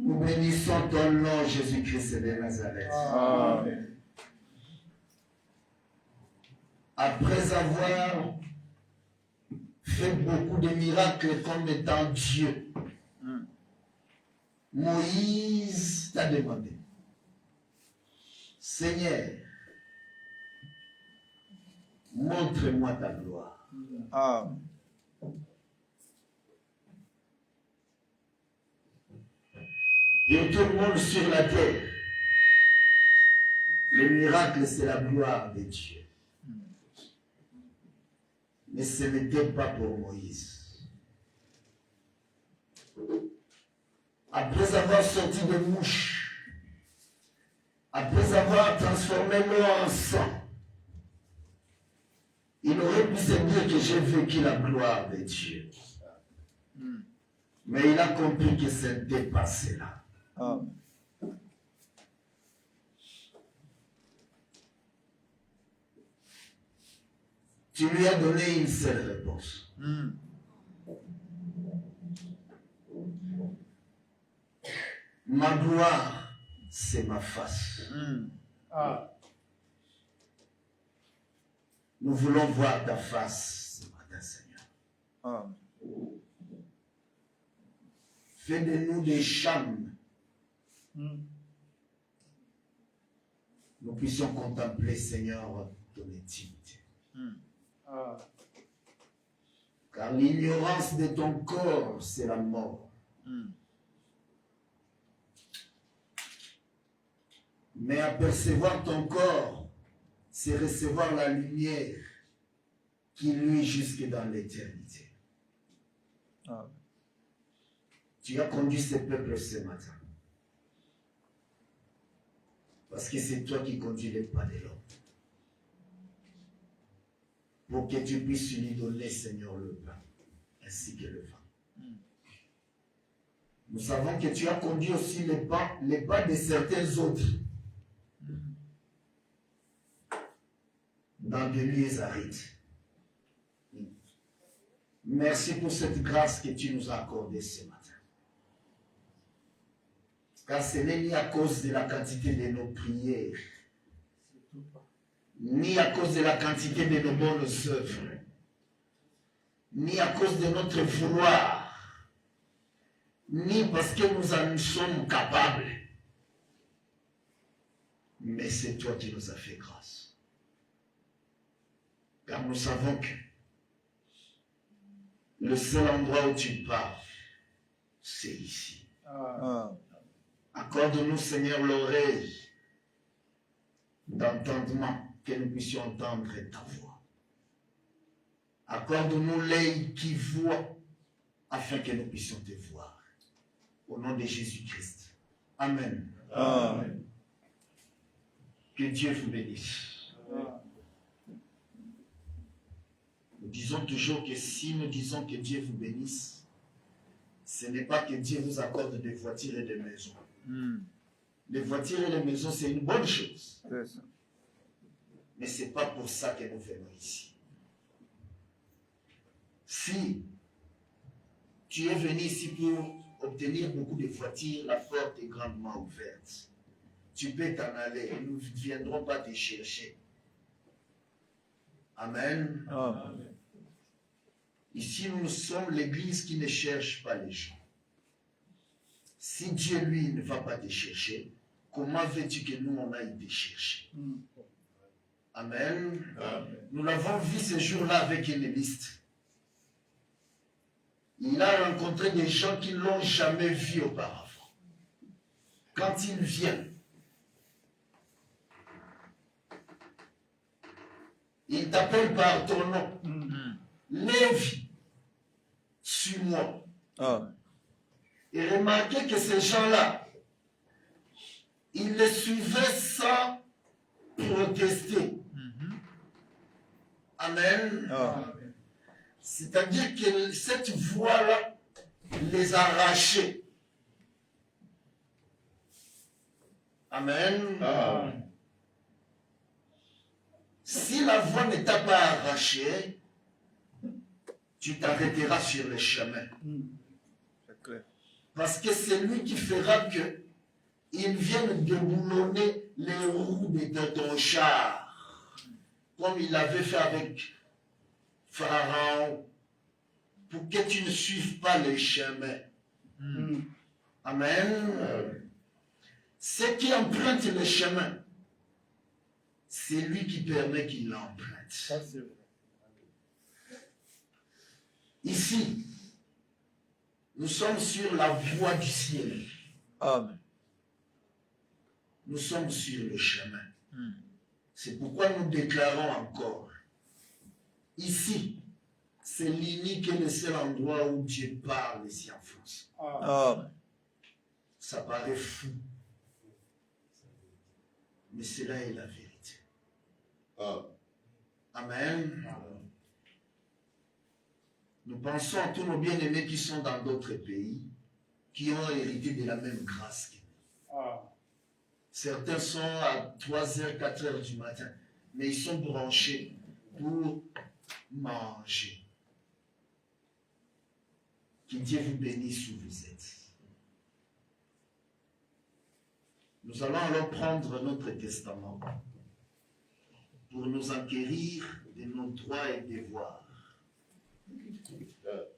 Nous bénissons ton nom, Jésus-Christ de Nazareth. Amen. Après avoir fait beaucoup de miracles comme étant Dieu, Moïse t'a demandé, Seigneur, montre-moi ta gloire. Amen. Et tout le monde sur la terre, le miracle, c'est la gloire de Dieu. Mais ce n'était pas pour Moïse. Après avoir sorti des mouches, après avoir transformé l'eau en sang, il aurait pu se dire que j'ai vécu la gloire de Dieu. Mais il a compris que ce n'était pas cela. Amen. Tu lui as donné une seule réponse. Ma gloire, c'est ma face. Nous voulons voir ta face ce matin, Seigneur. Amen. Fais de nous des chambres. Nous puissions contempler, Seigneur, ton intimité. Car l'ignorance de ton corps, c'est la mort. Mais apercevoir ton corps, c'est recevoir la lumière qui luit jusque dans l'éternité. Tu as conduit ce peuple ce matin. Parce que c'est toi qui conduis les pas de l'homme. Pour que tu puisses lui donner, Seigneur, le pain, ainsi que le vin. Nous savons que tu as conduit aussi les pas de certains autres dans des lieux arides. Merci pour cette grâce que tu nous as accordée ce matin. Car ce n'est ni à cause de la quantité de nos prières, ni à cause de la quantité de nos bonnes œuvres, ni à cause de notre vouloir, ni parce que nous en sommes capables, mais c'est toi qui nous as fait grâce. Car nous savons que le seul endroit où tu parles, c'est ici. Accorde-nous, Seigneur, l'oreille d'entendement, que nous puissions entendre ta voix. Accorde-nous l'œil qui voit, afin que nous puissions te voir. Au nom de Jésus-Christ. Amen. Amen. Que Dieu vous bénisse. Nous disons toujours que si nous disons que Dieu vous bénisse, ce n'est pas que Dieu vous accorde des voitures et des maisons. Les voitures et les maisons, c'est une bonne chose. Mais ce n'est pas pour ça que nous venons ici. Si tu es venu ici pour obtenir beaucoup de voitures, la porte est grandement ouverte. Tu peux t'en aller. Nous ne viendrons pas te chercher. Amen. Amen. Ici, nous sommes l'église qui ne cherche pas les gens. Si Dieu, lui, ne va pas te chercher, comment veux-tu que nous, on aille te chercher? Amen. Nous l'avons vu ce jour-là avec une liste. Il a rencontré des gens qui ne l'ont jamais vu auparavant. Quand ils viennent, ils t'appellent par ton nom. Lévi, suis-moi. Et remarquez que ces gens-là, ils les suivaient sans protester. Amen. C'est-à-dire que cette voix-là les arrachait. Amen. Si la voix ne t'a pas arraché, tu t'arrêteras sur le chemin. C'est clair. Parce que c'est lui qui fera que ils viennent déboulonner les roues de ton char, comme il l'avait fait avec Pharaon, pour que tu ne suives pas le chemin. Amen. Ceux qui empruntent le chemin, c'est lui qui permet qu'il l'emprunte. Ici, nous sommes sur la voie du ciel. Amen. Nous sommes sur le chemin. C'est pourquoi nous déclarons encore. Ici, c'est l'unique et le seul endroit où Dieu parle ici en France. Amen. Ça paraît fou. Mais cela est la vérité. Amen. Nous pensons à tous nos bien-aimés qui sont dans d'autres pays, qui ont hérité de la même grâce que nous. Certains sont à 3h, 4h du matin, mais ils sont branchés pour manger. Que Dieu vous bénisse où vous êtes. Nous allons alors prendre notre testament pour nous enquérir de nos droits et devoirs.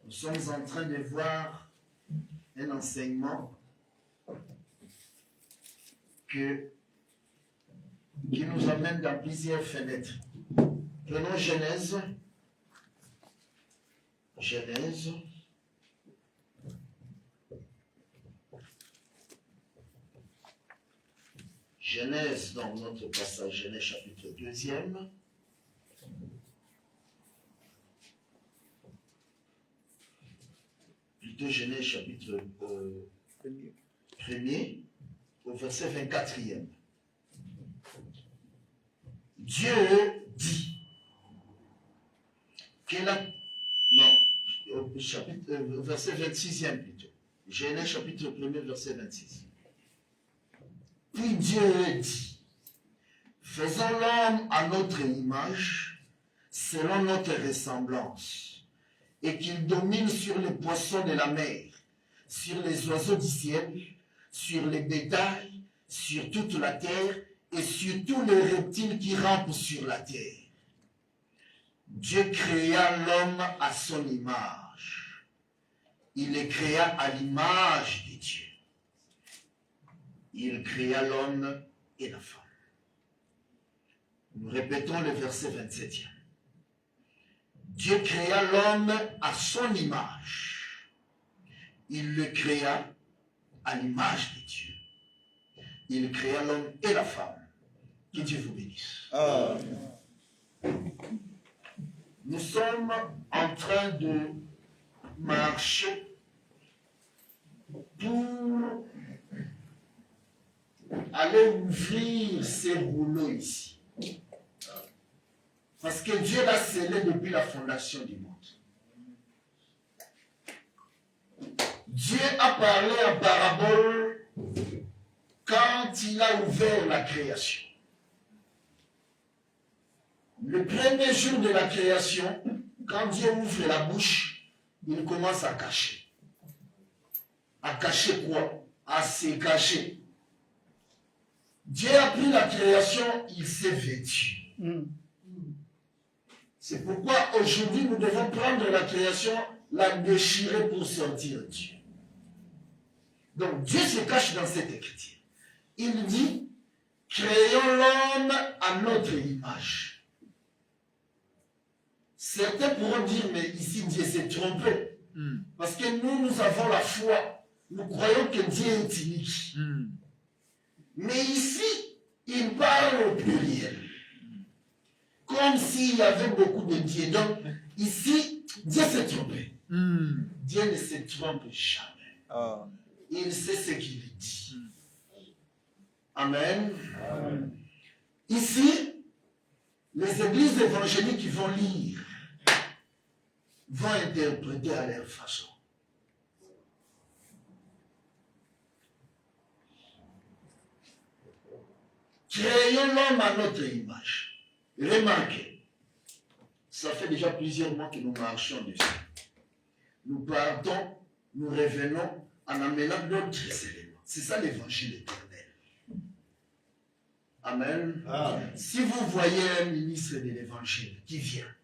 Nous sommes en train de voir un enseignement qui nous amène dans plusieurs fenêtres. Prenons Genèse. Genèse, dans notre passage, Genèse chapitre 2e. Plutôt Genèse chapitre 1er, au verset 24e. Dieu dit que la... Non, verset 26e plutôt. Genèse chapitre 1er, verset 26. Puis Dieu dit, faisons l'homme à notre image, selon notre ressemblance, et qu'il domine sur les poissons de la mer, sur les oiseaux du ciel, sur les bétails, sur toute la terre, et sur tous les reptiles qui rampent sur la terre. Dieu créa l'homme à son image. Il le créa à l'image de Dieu. Il créa l'homme et la femme. Nous répétons le verset 27e. Dieu créa l'homme à son image. Il le créa à l'image de Dieu. Il créa l'homme et la femme. Que Dieu vous bénisse. Nous sommes en train de marcher pour aller ouvrir ces rouleaux ici. Parce que Dieu l'a scellé depuis la fondation du monde. Dieu a parlé en parabole quand il a ouvert la création. Le premier jour de la création, quand Dieu ouvre la bouche, il commence à cacher. À cacher quoi? À se cacher. Dieu a pris la création, il s'est vêtu. C'est pourquoi aujourd'hui nous devons prendre la création, la déchirer pour sortir Dieu. Donc Dieu se cache dans cette écriture. Il dit, créons l'homme à notre image. Certains pourront dire, mais ici Dieu s'est trompé. Parce que nous avons la foi. Nous croyons que Dieu est unique. Mais ici, il parle au pluriel. Comme s'il y avait beaucoup de dieux. Donc, ici, Dieu s'est trompé. Dieu ne se trompe jamais. Il sait ce qu'il dit. Amen. Ici, les églises évangéliques qui vont lire, vont interpréter à leur façon. Créons l'homme à notre image. Remarquez, ça fait déjà plusieurs mois que nous marchons dessus. Nous partons, nous revenons en amenant d'autres éléments. C'est ça l'évangile éternel. Amen. Si vous voyez un ministre de l'évangile qui vient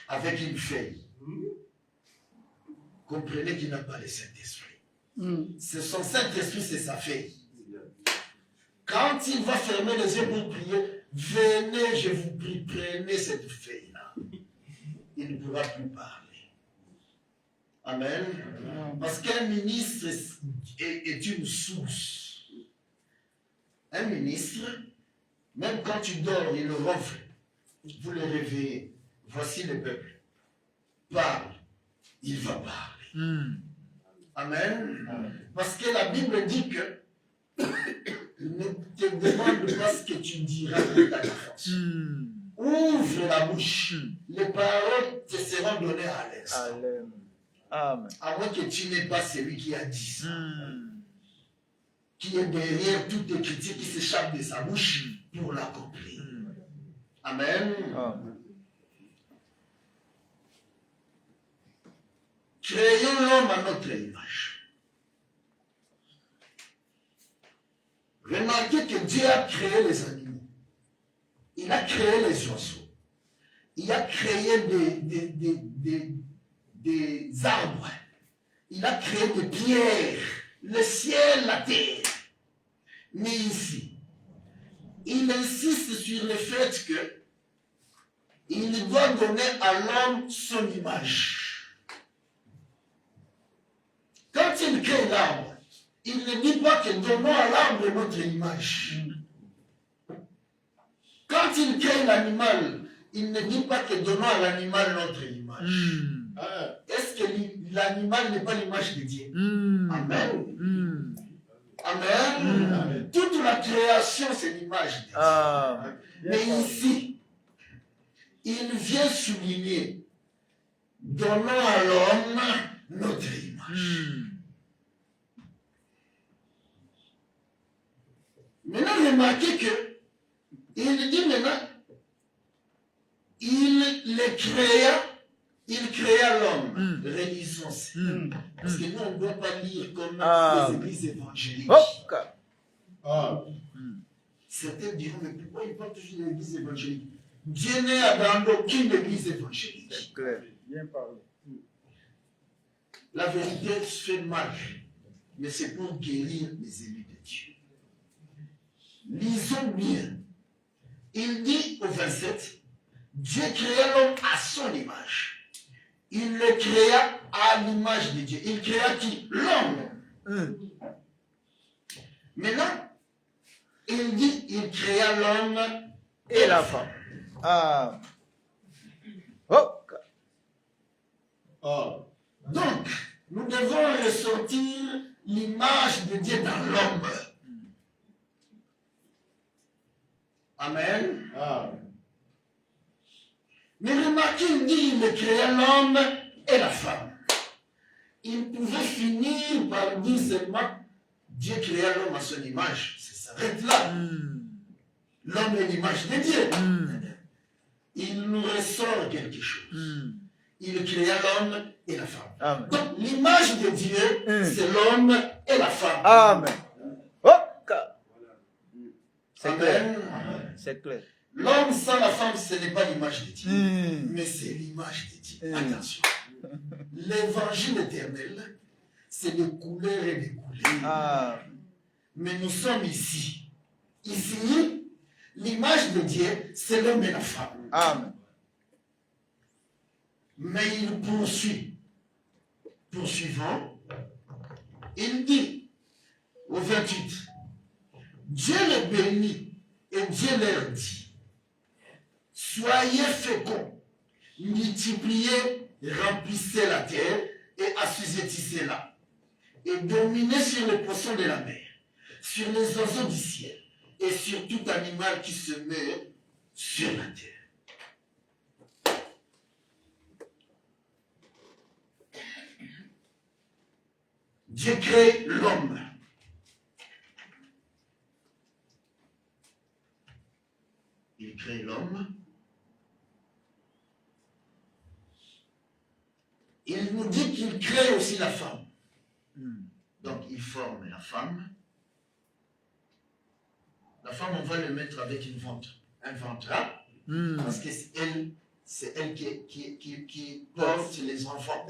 avec une feuille, comprenez qu'il n'a pas le Saint-Esprit. C'est son Saint-Esprit, c'est sa feuille. Quand il va fermer les yeux pour prier, venez, je vous prie, prenez cette feuille-là. Il ne pourra plus parler. Amen. Parce qu'un ministre est une source. Un ministre, même quand tu dors, il ronfle. Vous le réveillez. Voici le peuple. Parle. Il va parler. Amen. Parce que la Bible dit que ne te demande pas ce que tu diras de ta défense. Ouvre la bouche. Les paroles te seront données à l'instant. À moins que tu n'aies pas celui qui a dit ça. Qui est derrière toute écriture qui s'échappe de sa bouche pour l'accomplir. Amen. Créons l'homme à notre image. Remarquez que Dieu a créé les animaux. Il a créé les oiseaux. Il a créé des arbres. Il a créé des pierres. Le ciel, la terre. Mais ici, il insiste sur le fait que il doit donner à l'homme son image. Quand il crée l'arbre, il ne dit pas que donnons à l'arbre notre image. Quand il crée l'animal, il ne dit pas que donnons à l'animal notre image. Est-ce que l'animal n'est pas l'image de Dieu? Amen. Amen. Toute la création, c'est l'image de Dieu. Mais ici, il vient souligner, donnons à l'homme notre image. Maintenant, remarquez que il dit maintenant, il créa l'homme. Relisons-y. Parce que nous, on ne doit pas lire comme les églises évangéliques. Certains diront, mais pourquoi il parle toujours de l'église évangélique? Dieu n'est dans aucune église évangélique. C'est clair. Bien parlé. La vérité se fait mal, mais c'est pour guérir les élus de Dieu. Lisons bien. Il dit au 27, Dieu créa l'homme à son image. Il le créa à l'image de Dieu. Il créa qui? L'homme. Maintenant, il dit, il créa l'homme Et la femme. Donc, nous devons ressortir l'image de Dieu dans l'homme. Amen. Mais remarquez, il dit, il créa l'homme et la femme. Il pouvait finir par dire seulement, Dieu créa l'homme à son image. Ça s'arrête là. L'homme est l'image de Dieu. Il nous ressort quelque chose. Il créa l'homme et la femme. Amen. Donc, l'image de Dieu, c'est l'homme et la femme. Amen. C'est clair. C'est clair. L'homme sans la femme, ce n'est pas l'image de Dieu, mais c'est l'image de Dieu. Attention. L'évangile éternel, c'est des couleurs et des couleurs. Ah. Mais nous sommes ici. Ici, l'image de Dieu, c'est l'homme et la femme. Amen. Mais il poursuit. Poursuivant, il dit au 28, Dieu les bénit et Dieu leur dit, soyez féconds, multipliez, remplissez la terre et assujettissez-la, et dominez sur les poissons de la mer, sur les oiseaux du ciel et sur tout animal qui se meurt sur la terre. Dieu crée l'homme. Il crée l'homme. Il nous dit qu'il crée aussi la femme. Donc il forme la femme. La femme, on va le mettre avec un ventre là, parce que c'est elle qui porte les enfants.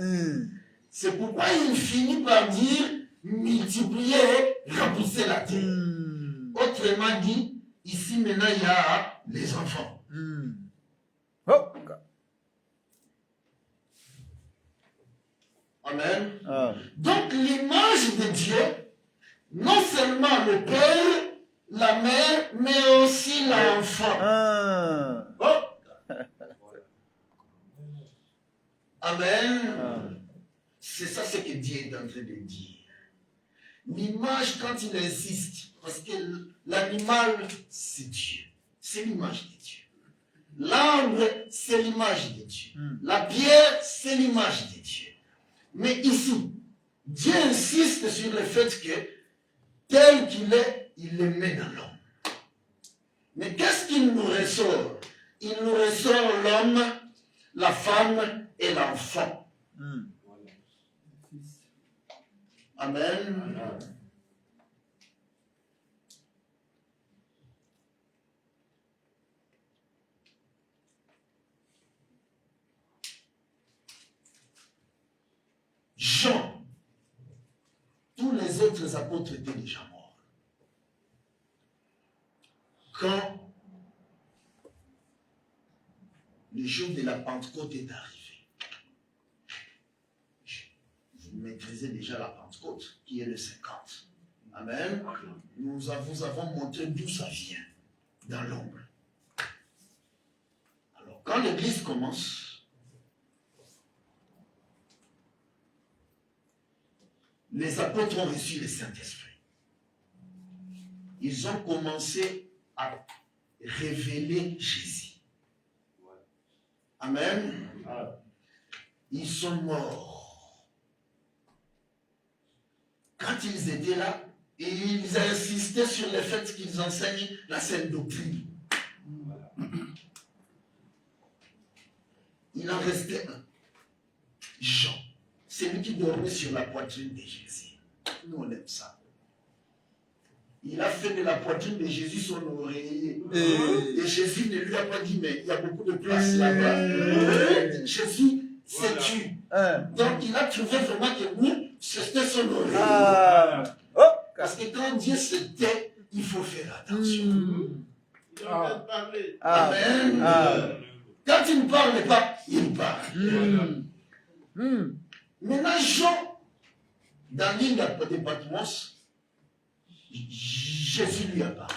C'est pourquoi il finit par dire multiplier, remplissez la terre. Autrement dit, ici maintenant il y a les enfants. Oh. Amen. Ah. Donc l'image de Dieu, non seulement le père, la mère, mais aussi l'enfant. Ah. Oh. Amen. Ah. C'est ça ce que Dieu est en train de dire. L'image, quand il insiste, parce que l'animal, c'est Dieu. C'est l'image de Dieu. L'arbre, c'est l'image de Dieu. La pierre, c'est l'image de Dieu. Mais ici, Dieu insiste sur le fait que, tel qu'il est, il le met dans l'homme. Mais qu'est-ce qu'il nous ressort? Il nous ressort l'homme, la femme et l'enfant. Amen. Jean, tous les autres apôtres étaient déjà morts. Quand le jour de la Pentecôte est arrivé, vous maîtrisez déjà la Pentecôte, qui est le 50. Amen. Nous avons montré d'où ça vient, dans l'ombre. Alors, quand l'église commence, les apôtres ont reçu le Saint-Esprit. Ils ont commencé à révéler Jésus. Amen. Ils sont morts. Quand ils étaient là, ils insistaient sur le fait qu'ils enseignent la sainte doctrine. Il en restait un. Jean. C'est lui qui dormait sur la poitrine de Jésus. Nous, on aime ça. Il a fait de la poitrine de Jésus son oreiller. Et Jésus ne lui a pas dit, mais il y a beaucoup de place là-bas. Jésus s'est tué. Donc, il a trouvé vraiment que oui, c'était son oreiller. Parce que quand Dieu se tait, il faut faire attention. Il a peut-être parlé. Amen. Quand il ne parle pas, il parle. Maintenant, Jean, dans l'île de Patmos, Jésus lui apparaît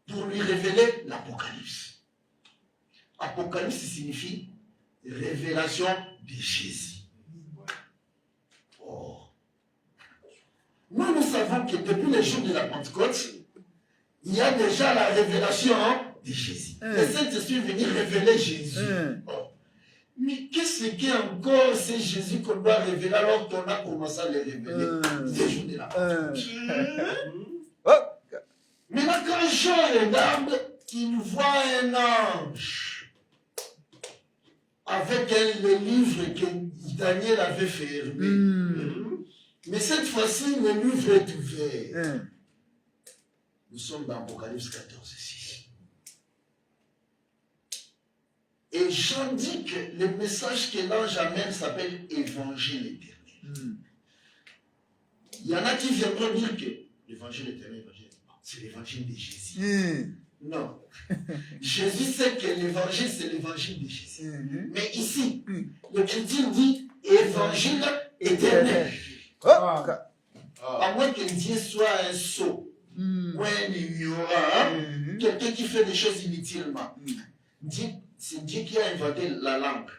pour lui révéler l'Apocalypse. Apocalypse signifie révélation de Jésus. Oh. Nous savons que depuis le jour de la Pentecôte, il y a déjà la révélation de Jésus. Le Saint-Esprit est venu révéler Jésus. Oh. Mais qu'est-ce qu'est encore ce Jésus qu'on doit révéler alors qu'on a commencé à le révéler le jour de la Pentecôte? Maintenant, quand Jean regarde, il voit un ange avec le livre que Daniel avait fermé. Mais cette fois-ci, le livre est ouvert. Nous sommes dans Apocalypse 14:6. Et Jean dit que le message que l'ange amène s'appelle Évangile éternel. Il y en a qui viendront dire que l'évangile éternel, c'est l'évangile de Jésus. Non. Jésus sait que l'évangile, c'est l'évangile de Jésus. Mais ici, le chrétien dit évangile éternel. À moins que Dieu soit un sot ou un ignorant, quelqu'un qui fait des choses inutilement. C'est Dieu qui a inventé la langue.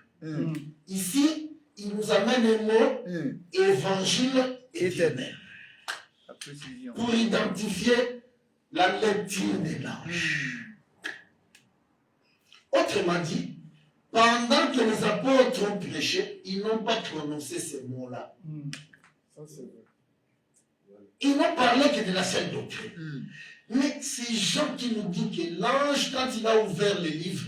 Ici, il nous amène un mot évangile éternel. Pour identifier la lecture des langes. Autrement dit, pendant que les apôtres ont prêché, ils n'ont pas prononcé ces mots-là. Ils n'ont parlé que de la seule doctrine. Mais c'est Jean qui nous dit que l'ange, quand il a ouvert le livre,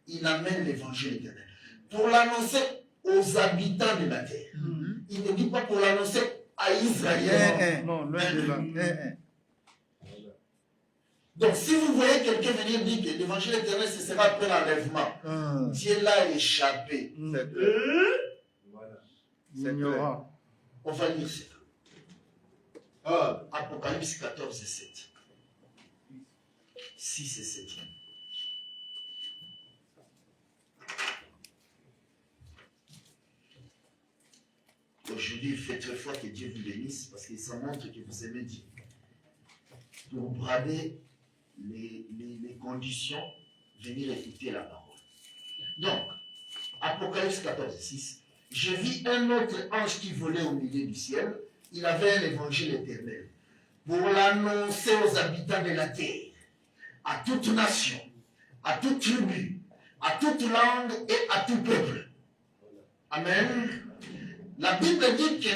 il amène l'évangile éternel. Pour l'annoncer aux habitants de la terre. Il ne dit pas pour l'annoncer à Israël. Non, loin de là. Donc, si vous voyez quelqu'un venir dire que l'évangile éternel, ce sera après l'enlèvement, Dieu l'a échappé. Seigneur. On va lire ça. Apocalypse 14 et 7. 6 et 7. Aujourd'hui, il fait très fort que Dieu vous bénisse parce qu'il s'en montre que vous aimez Dieu. Pour brader les conditions, venir écouter la parole. Donc, Apocalypse 14, 6. Je vis un autre ange qui volait au milieu du ciel. Il avait un évangile éternel pour l'annoncer aux habitants de la terre, à toute nation, à toute tribu, à toute langue et à tout peuple. Amen. La Bible dit que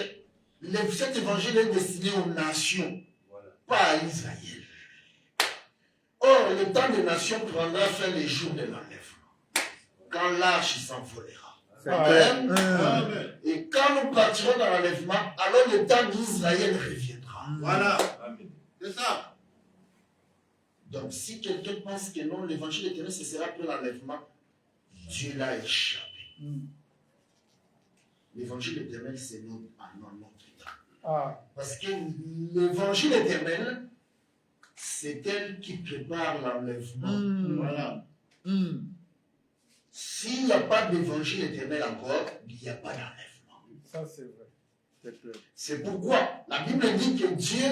cet évangile est destiné aux nations, pas à Israël. Or, le temps des nations prendra fin les jours de l'enlèvement, quand l'arche s'envolera. Amen. Et quand nous partirons dans l'enlèvement, alors le temps d'Israël reviendra. Voilà. C'est ça. Donc, si quelqu'un pense que non, l'évangile éternel, ce sera après l'enlèvement, Dieu l'a échappé. L'évangile éternel, c'est notre temps. Parce que l'évangile éternel, c'est elle qui prépare l'enlèvement. Voilà. S'il n'y a pas d'évangile éternel encore, il n'y a pas d'enlèvement. Ça, c'est vrai. C'est pourquoi la Bible dit que Dieu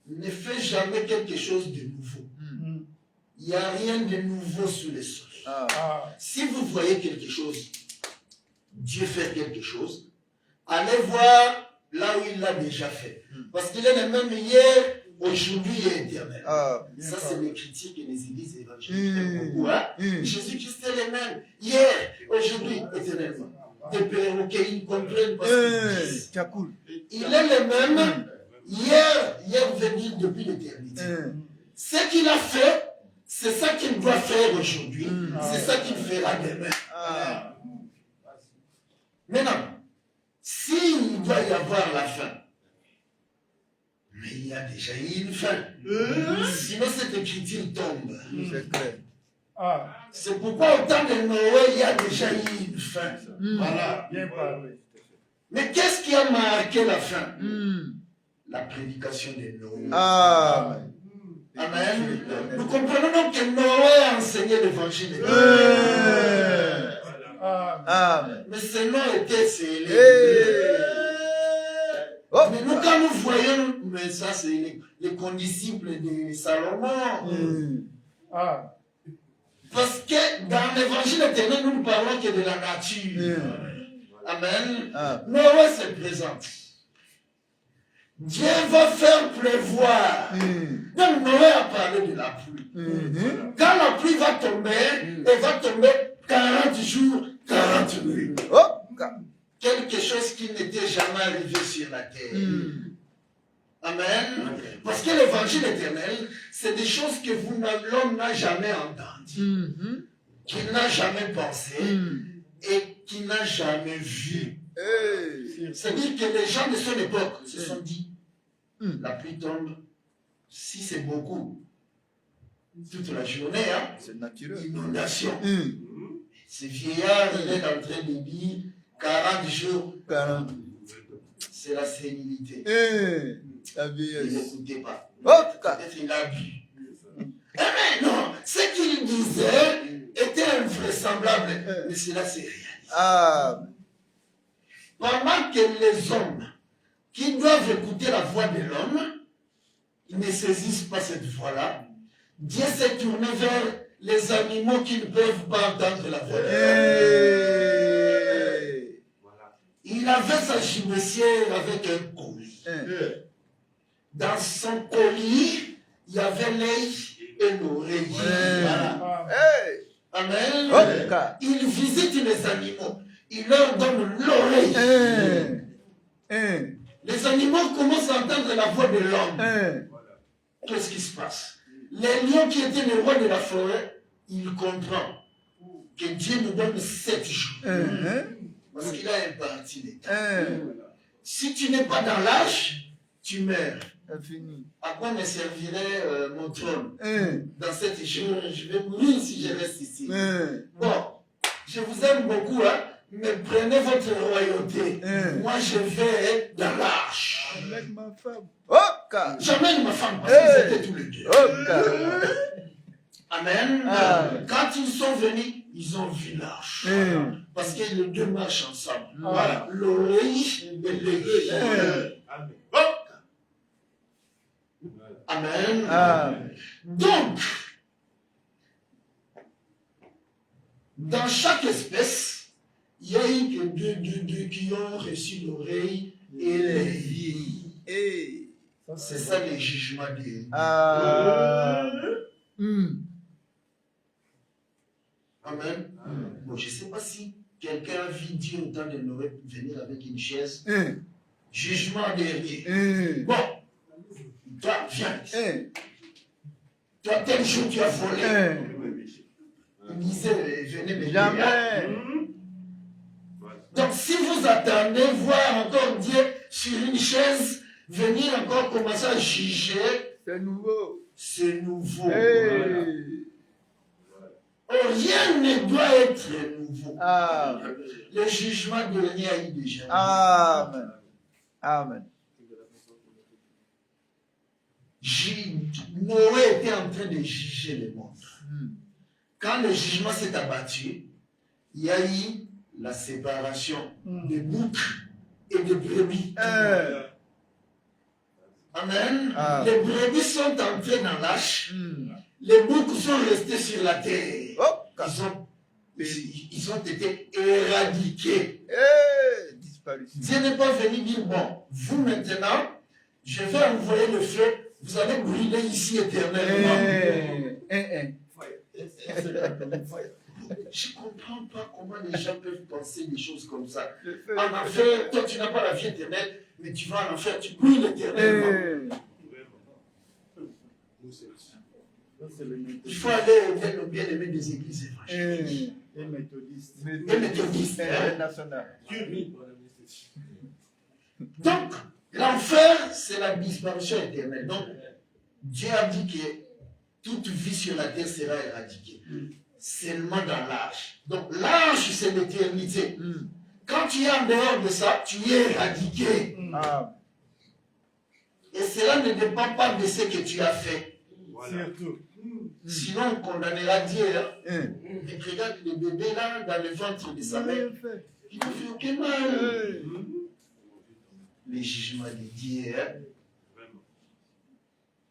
ne fait jamais quelque chose de nouveau. Il n'y a rien de nouveau sous le soleil. Si vous voyez quelque chose, Dieu fait quelque chose, allez voir là où il l'a déjà fait. Parce qu'il est le même hier, aujourd'hui et éternel. Ça, c'est les critiques et les églises évangéliques. Jésus-Christ est le même hier, aujourd'hui, éternellement. Des perroquets, ils comprennent parce qu'ils disent. Il est le même hier veut dire depuis l'éternité. Ce qu'il a fait, c'est ça qu'il doit faire aujourd'hui. C'est ça qu'il fera demain. Maintenant, s'il doit y avoir la fin, mais il y a déjà eu une fin. Sinon, cette écriture tombe. C'est clair. C'est pourquoi au temps de Noé, il y a déjà eu une fin. Voilà. Bien parlé. Mais qu'est-ce qui a marqué la fin? La prédication de Noé. Amen. Nous comprenons donc que Noé a enseigné l'évangile. Mais ce nom était scellé. Mais nous, quand nous voyons, mais ça, c'est les condisciples de Salomon. Parce que dans l'évangile éternel, nous ne parlons que de la nature. Amen. Noé se présente. Dieu va faire pleuvoir. Donc Noé a parlé de la pluie. Quand la pluie va tomber, elle va tomber 40 jours, 40 nuits. Quelque chose qui n'était jamais arrivé sur la terre. Amen. Parce que l'évangile éternel, c'est des choses que l'homme n'a jamais entendues, qu'il n'a jamais pensé et qu'il n'a jamais vues. C'est-à-dire que les gens de son époque se sont dit, la pluie tombe, si c'est beaucoup, toute la journée, c'est naturel. Inondation. Ce vieillard, il est en train de dire 40 jours, 40. c'est la sénilité. La Il vieillesse. n'écoutait pas. Ok. Peut-être il a bu. Mais non, ce qu'il disait était invraisemblable. Mais cela s'est réalisé. Amen. Pendant que les hommes qui doivent écouter la voix de l'homme ne saisissent pas cette voix-là, Dieu s'est tourné vers les animaux qui ne peuvent pas entendre la voix de l'homme. Il avait sa gibecière avec un colis. Dans son colis, il y avait l'œil et l'oreille. Voilà. Amen. Ok. Il visite les animaux. Il leur donne l'oreille. Les animaux commencent à entendre la voix de l'homme. Qu'est-ce qui se passe? Les lions qui étaient les rois de la forêt, ils comprennent que Dieu nous donne 7 jours. Parce qu'il a imparti les temps. Si tu n'es pas dans l'âge, tu meurs. Infini. À quoi me servirait mon trône? Dans 7 jours, je vais mourir si je reste ici. Bon, je vous aime beaucoup, hein, mais prenez votre royauté. Moi, je vais dans l'arche. Avec ma femme. Ok. J'amène ma femme parce qu'ils étaient tous les deux. Ok. Amen. Amen. Quand ils sont venus, ils ont vu l'arche. Parce que les deux marchent ensemble. Voilà, l'oreille et l'œil. Amen. Amen. Amen. Donc, dans chaque espèce, il y a eu que deux qui ont reçu l'oreille et l'œil. C'est ça les jugements de Dieu. Amen. Bon, je ne sais pas si quelqu'un a vu Dieu au temps de Noé venir avec une chaise. Jugement dernier. Bon, toi, viens. Toi, tel jour, tu as volé. Il disait, venez me dire. Jamais. Donc, si vous attendez voir encore Dieu sur une chaise, venir encore commencer à juger, C'est nouveau. c'est nouveau. Hey. Rien ne doit être nouveau. Amen. Le jugement dernier a eu déjà. Amen. Amen. Noé était en train de juger le monde. Quand le jugement s'est abattu, il y a eu la séparation des boucs et des brebis. Amen. Les brebis sont entrés dans l'arche. Les boucs sont restés sur la terre. Ils ont été éradiqués. Disparition. Dieu n'est pas venu dire, bon, vous maintenant, je vais envoyer le feu, vous allez brûler ici éternellement. Je ne comprends pas comment les gens peuvent penser des choses comme ça. En enfer, toi tu n'as pas la vie éternelle, mais tu vas en enfer, tu brûles éternellement. Il faut aller vers le bien-aimé des églises évangéliques. Et méthodiste. Et méthodistes. Et national. Donc, l'enfer, c'est la disparition éternelle. Donc, Dieu a dit que toute vie sur la terre sera éradiquée. Seulement dans l'arche. Donc, l'arche, c'est l'éternité. Quand tu es en dehors de ça, tu es éradiqué. Et cela ne dépend pas de ce que tu as fait. Sinon, on condamnera Dieu. Et regarde le bébé là, dans le ventre de sa mère. Il ne fait aucun mal. Les jugements de Dieu.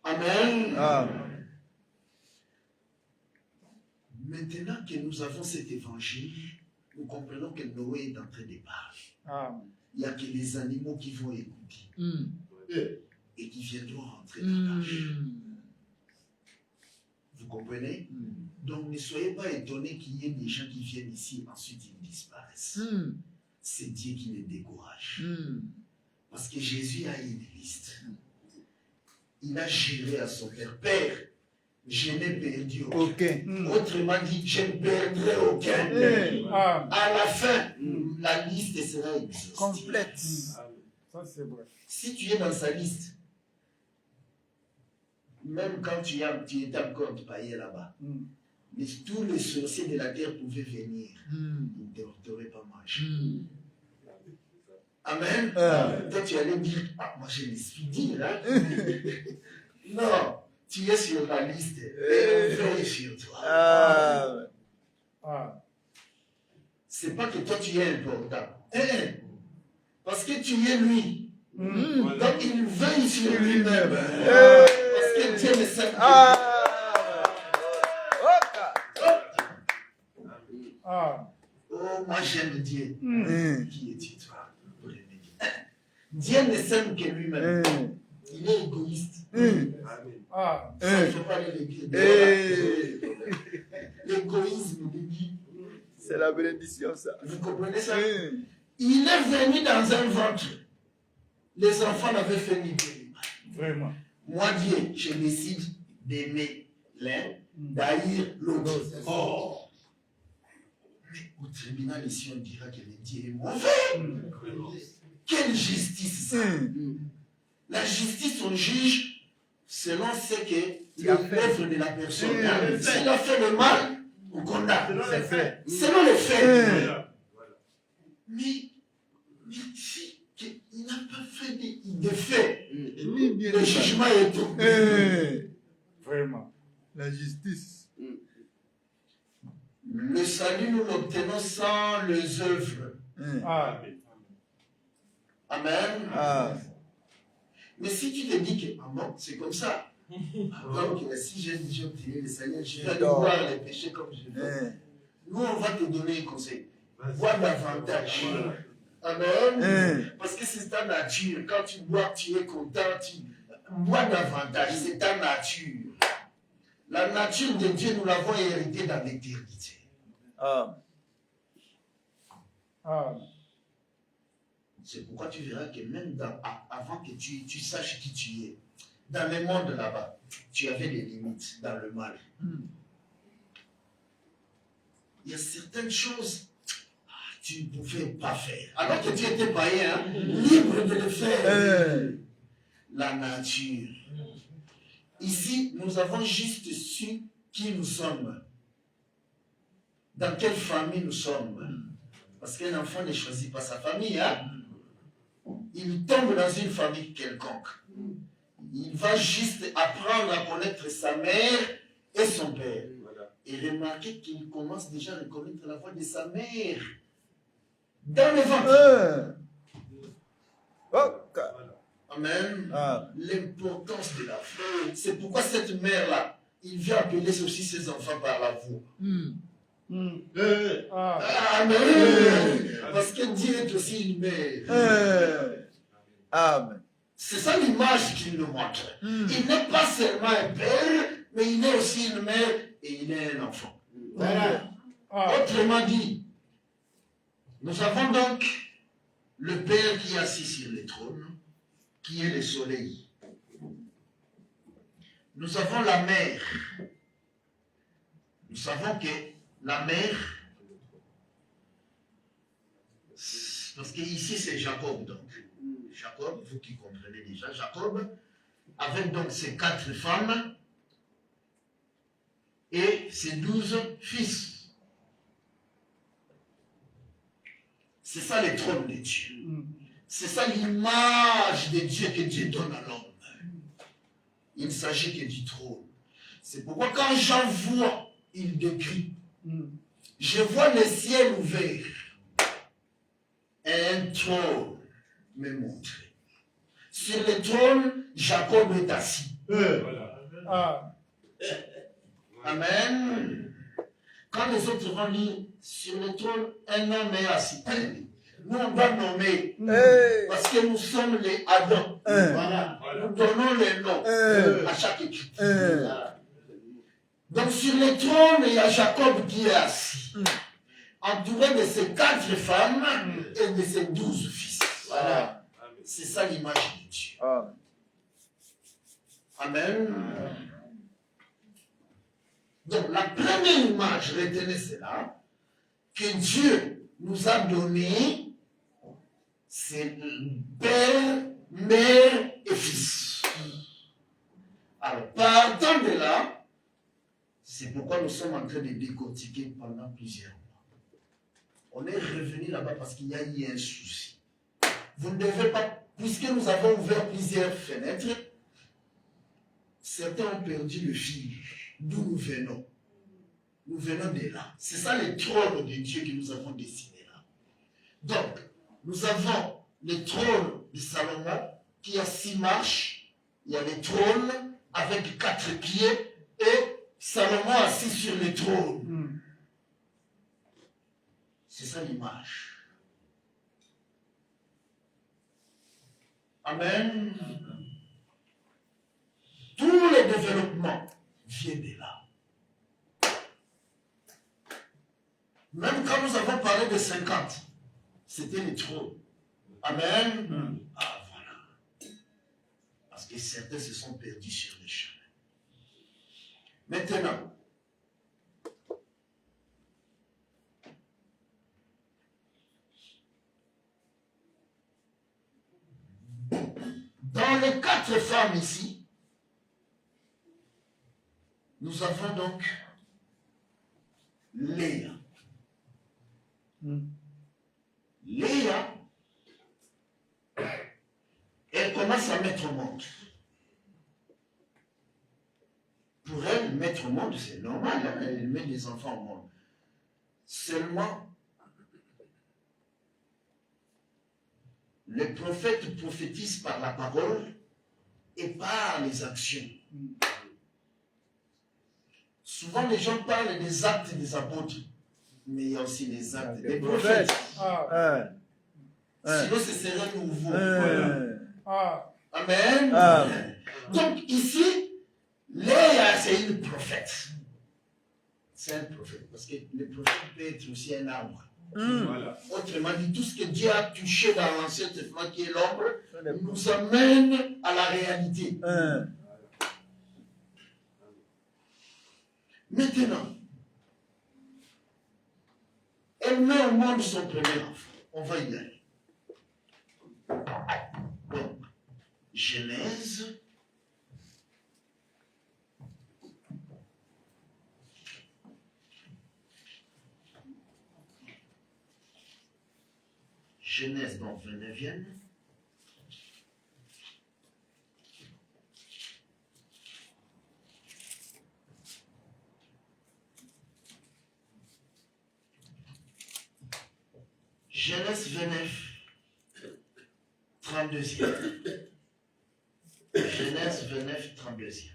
Amen. Maintenant que nous avons cet évangile, nous comprenons que Noé est en train de parler. Il n'y a que les animaux qui vont écouter et qui viendront rentrer dans l'arche. Vous comprenez? Donc ne soyez pas étonnés qu'il y ait des gens qui viennent ici, ensuite ils disparaissent. C'est Dieu qui les décourage. Parce que Jésus a une liste. Il a juré à son Père, Père, je n'ai perdu aucun. Autrement dit, je ne perdrai aucun. À la fin, la liste sera exhaustive. Complète. Ça, c'est vrai. Si tu es dans sa liste, même quand tu étais encore païen là-bas, mais tous les sorciers de la terre pouvaient venir. Ils ne t'auraient pas mangé. Amen. Toi, tu allais dire, ah, moi je me suis dit, là. Non, tu es sur la liste. Et on veille sur toi. C'est pas que toi, tu es important. Parce que tu es lui. Donc, il veille sur lui-même. Parce que Dieu ne sait pas. Oh, moi j'aime Dieu. Qui es-tu, toi? Dieu ne s'aime que lui-même. Il est égoïste. Ça ne faut pas le dire. L'égoïsme de Dieu. C'est la bénédiction, ça. Vous comprenez ça? Il est venu dans un ventre. Les enfants n'avaient fait ni bien ni mal. Vraiment. Moi, Dieu, je décide d'aimer l'un, d'haïr l'autre. Oh! Mais au tribunal ici, on dira que le Dieu est mauvais. Quelle justice, ça? La justice, on juge selon ce que l'œuvre de la personne. S'il a fait le mal, on condamne. Selon les faits. Mais si il n'a pas fait de faits, le jugement est tombé. Vraiment. La justice. Le salut, nous l'obtenons sans les œuvres. Amen. Mais si tu te dis que bon, c'est comme ça. Donc, si j'ai déjà obtenu le salut, je vais aller voir les péchés comme je veux. Nous, on va te donner un conseil. Bois davantage. Amen. Parce que c'est ta nature. Quand tu bois, tu es content. Tu bois davantage. C'est ta nature. La nature de Dieu, nous l'avons héritée dans l'éternité. C'est pourquoi tu verras que même avant que tu saches qui tu es, dans le monde là-bas, tu avais des limites dans le mal. Il y a certaines choses tu ne pouvais pas faire. Alors que tu étais païen, libre de le faire. La nature. Ici, nous avons juste su qui nous sommes. Dans quelle famille nous sommes. Parce qu'un enfant ne choisit pas sa famille. Il tombe dans une famille quelconque. Il va juste apprendre à connaître sa mère et son père. Et remarquez qu'il commence déjà à reconnaître la voix de sa mère. Dans le ventre. Amen. L'importance de la foi. C'est pourquoi cette mère-là, il vient appeler aussi ses enfants par la voix. Amen. Parce que Dieu est aussi une mère. Amen. C'est ça l'image qu'il nous montre. Il n'est pas seulement un père, mais il est aussi une mère et il est un enfant. Autrement dit, nous avons donc le Père qui est assis sur le trône, qui est le soleil. Nous avons la mère. Nous savons que la mère, parce qu'ici c'est Jacob donc. Jacob, vous qui comprenez déjà, Jacob, avec donc ses 4 femmes et ses 12 fils. C'est ça le trône de Dieu. C'est ça l'image de Dieu que Dieu donne à l'homme. Il ne s'agit que du trône. C'est pourquoi quand Jean voit, il décrit. Je vois le ciel ouvert et un trône me montrer. Sur le trône, Jacob est assis. Amen. Quand les autres vont lire sur le trône, un homme est assis. Nous, on doit nommer. Parce que nous sommes les Adam. Voilà. Nous donnons les noms à chaque équipe. Donc, sur le trône, il y a Jacob qui est assis. Entouré de ses 4 femmes et de ses 12 fils. Voilà. C'est ça l'image de Dieu. Amen. Donc, la première image, retenez cela, que Dieu nous a donné, c'est père, mère et fils. Alors, partant de là, c'est pourquoi nous sommes en train de décortiquer pendant plusieurs mois. On est revenu là-bas parce qu'il y a eu un souci. vous ne devez pas, puisque nous avons ouvert plusieurs fenêtres, certains ont perdu le fil d'où nous venons. Nous venons de là. C'est ça les trônes de Dieu que nous avons dessinés là. Donc, nous avons le trône de Salomon qui a 6 marches. Il y a les trônes avec 4 pieds et Salomon assis sur le trône. C'est ça l'image. Amen. Tout le développement vient de là. Même quand nous avons parlé de 50, c'était le trône. Amen. Ah, voilà. Parce que certains se sont perdus sur le chemin. Maintenant, dans les 4 femmes ici, nous avons donc Léa. Léa, elle commence à mettre au monde. Pour elle, mettre au monde, c'est normal, hein? Elle met les enfants au monde. Seulement, le prophète prophétise par la parole et par les actions. Souvent, les gens parlent des actes des apôtres, mais il y a aussi les actes des prophètes. Sinon, ce serait nouveau. Amen. Donc, ici, Léa, c'est une prophète. C'est un prophète, parce que le prophète peut être aussi un arbre. Voilà. Autrement dit, tout ce que Dieu a touché dans l'Ancien Testament, qui est l'ombre, nous amène à la réalité. Maintenant, elle met au monde son premier enfant. On va y aller. Donc, Genèse. Genèse dans 29e. Genèse 29, 32e. Genèse 29, 32e.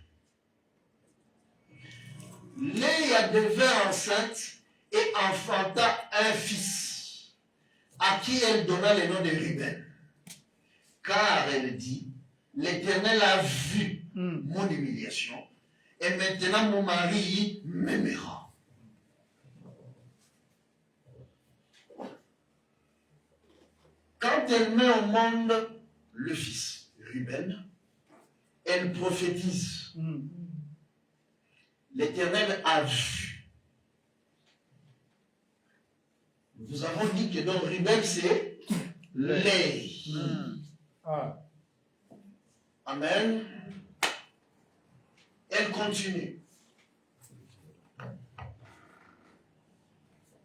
Léa devint enceinte et enfanta un fils, à qui elle donna le nom de Ruben. Car elle dit, l'Éternel a vu mon humiliation, et maintenant mon mari m'aimera. Quand elle met au monde le fils, Ruben, elle prophétise. L'Éternel a vu. Nous avons dit que dans Ruben, c'est lait. Amen. Elle continue.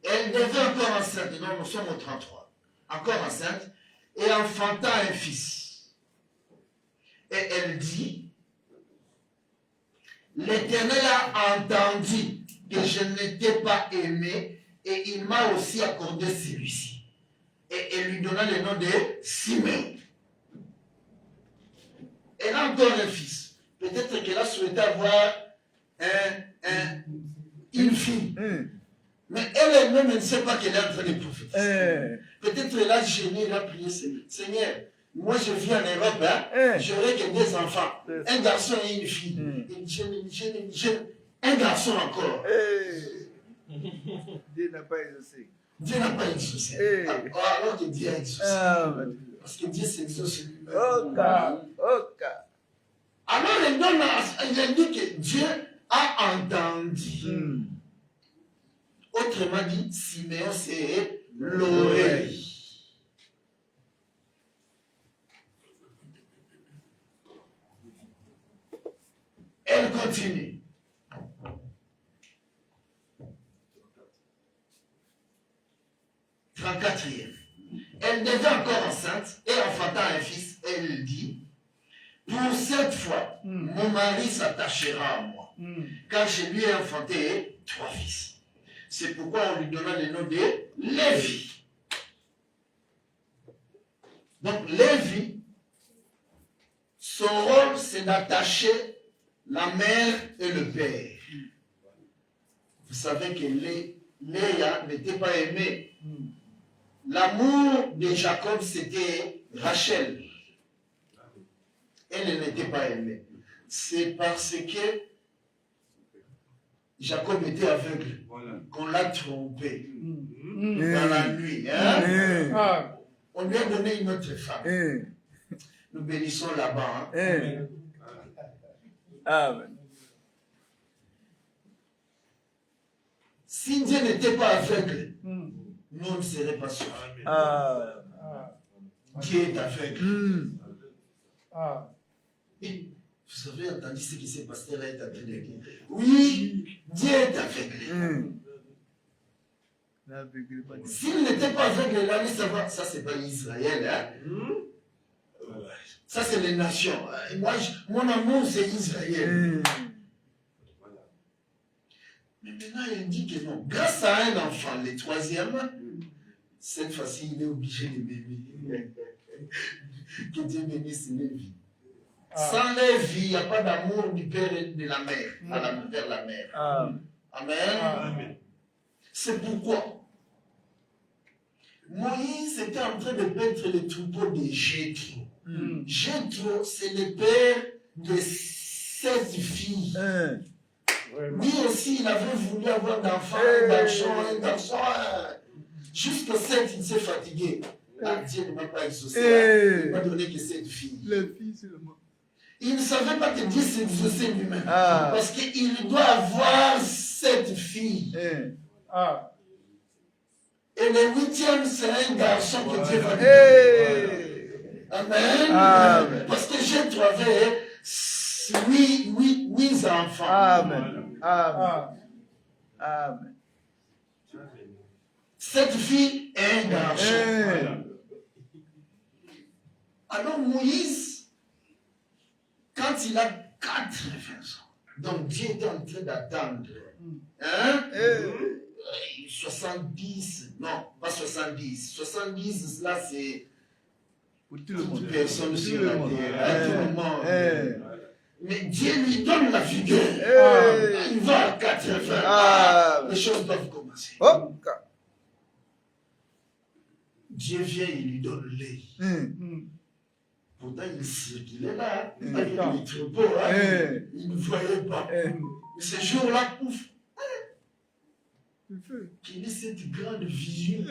Elle devait encore enceinte. Non, nous sommes au 33. Encore enceinte, et enfanta un fils. Et elle dit, l'Éternel a entendu que je n'étais pas aimé, et il m'a aussi accordé celui-ci. Et elle lui donna le nom de Siméon. Elle a encore un fils. Peut-être qu'elle a souhaité avoir une fille. Mais elle-même ne sait pas qu'elle est en train de prophétiser. Peut-être qu'elle a gêné, elle a prié, Seigneur, moi je vis en Europe, j'aurai que 2 enfants, un garçon et une fille. Une jeune, un garçon encore. Dieu n'a pas exaucé. Dieu n'a pas exaucé. Alors que Dieu a exaucé. Parce que Dieu s'exauce lui-même. Alors elle dit que Dieu a entendu. Autrement dit, Siméon, c'est l'oreille. Elle continue. « 34e. Elle devint encore enceinte et Pour cette fois, mon mari s'attachera à moi, car je lui ai enfanté 3 fils. C'est pourquoi on lui donna le nom de Lévi. Donc Lévi, son rôle, c'est d'attacher la mère et le père. Vous savez que Léa n'était pas aimée. L'amour de Jacob, c'était Rachel. Elle n'était pas aimée. C'est parce que Jacob était aveugle qu'on l'a trompé dans la nuit. Hein? On lui a donné une autre femme. Nous bénissons là-bas. Hein? Amen. Si Dieu n'était pas aveugle, nous on ne serait pas sauvés. Dieu est aveugle. Et vous avez entendu ce qui s'est passé là, est en train de dire. Oui, Dieu est aveugle. S'il n'était pas aveugle, il allait savoir, ça c'est pas Israël. Hein? Ça c'est les nations. Moi, mon amour c'est Israël. Mais maintenant il dit que non. Grâce à un enfant, le 3e, cette fois-ci il est obligé de m'aimer. Que Dieu bénisse Lévi. Sans Lévi, il n'y a pas d'amour du père et de la mère, vers la mère. Amen. C'est pourquoi Moïse était en train de paître les troupeaux de Jéthro. Jéthro, c'est le père de 7 filles. Lui aussi, il avait voulu avoir d'enfants, un garçon. Jusqu'à 7, il s'est fatigué. Dieu ne m'a pas exaucé. Il m'a donné que 7 filles. Les filles seulement. Il ne savait pas que Dieu s'exauçait lui-même. Parce qu'il doit avoir 7 filles. Et le 8e, c'est un garçon que Dieu va donner. Amen. Parce que j'ai trouvé 8 enfants. Amen. 7 filles et un garçon. Alors Moïse, quand il a 80 ans, donc Dieu était en train d'attendre. 70, non, pas 70. 70, là, c'est pour tout le monde. Personne sur la terre, tout le monde. Mais Dieu lui donne la vigueur. Il va à 80. Les choses doivent commencer. Dieu vient, il lui donne lait. Pourtant, il circulait là, avec les troupeaux, il ne voyait pas. Mais ce jour-là, pouf, qu'il ait cette grande vision.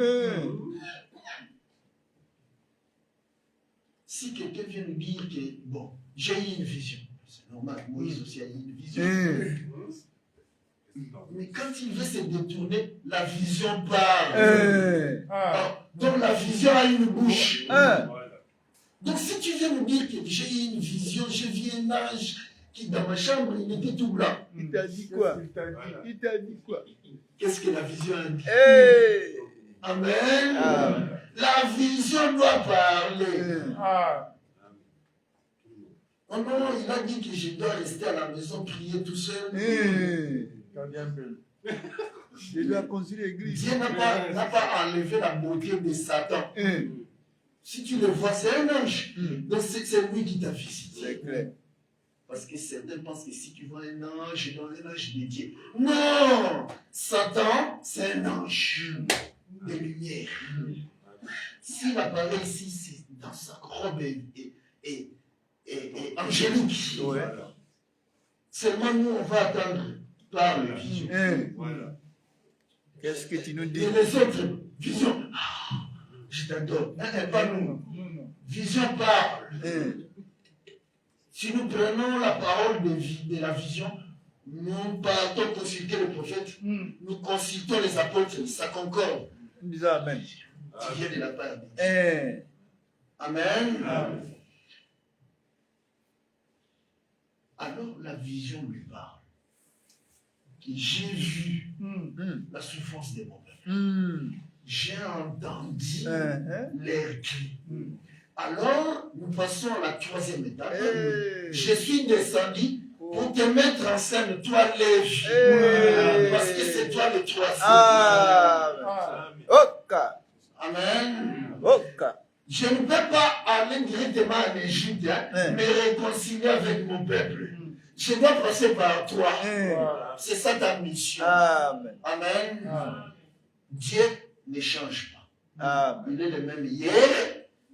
Si quelqu'un vient nous dire que, bon, j'ai eu une vision, c'est normal, Moïse aussi a eu une vision. Mais quand il veut se détourner, la vision parle. Donc la vision a une bouche. Donc si tu viens me dire que j'ai eu une vision, j'ai vu un ange qui dans ma chambre, il était tout blanc. Il t'a dit quoi? Il t'a dit quoi? Qu'est-ce que la vision a dit? Amen. La vision doit parler. Oh non, il a dit que je dois rester à la maison, prier tout seul. Je dois construire l'église. Dieu n'a pas enlevé la beauté de Satan. Si tu le vois, c'est un ange. Donc c'est lui qui t'a visité. C'est clair. Parce que certains pensent que si tu vois un ange, dans un ange de Dieu. Non! Satan, c'est un ange de lumière. S'il apparaît ici, c'est dans sa robe et angélique. Seulement nous, on va attendre par le vision. Qu'est-ce que tu nous dis? Et les autres, vision. Je t'adore. Pas nous. Vision parle. Si nous prenons la parole de la vision, nous partons consulter le prophète, nous consultons les apôtres, ça concorde. Nous disons Amen. Tu viens de la part de Dieu. Amen. Alors la vision lui parle. J'ai vu la souffrance des mauvais. J'ai entendu leur cri. Alors, nous passons à la troisième étape. Hey. Je suis descendu pour te mettre en scène, toi, Lévi. Hey. Parce que c'est toi le troisième. Amen. Oka. Amen. Oka. Je ne peux pas aller directement en Égypte, me réconcilier avec mon peuple. Je dois passer par toi. C'est ça ta mission. Amen. Amen. Dieu ne change pas. Amen. Il est le même hier,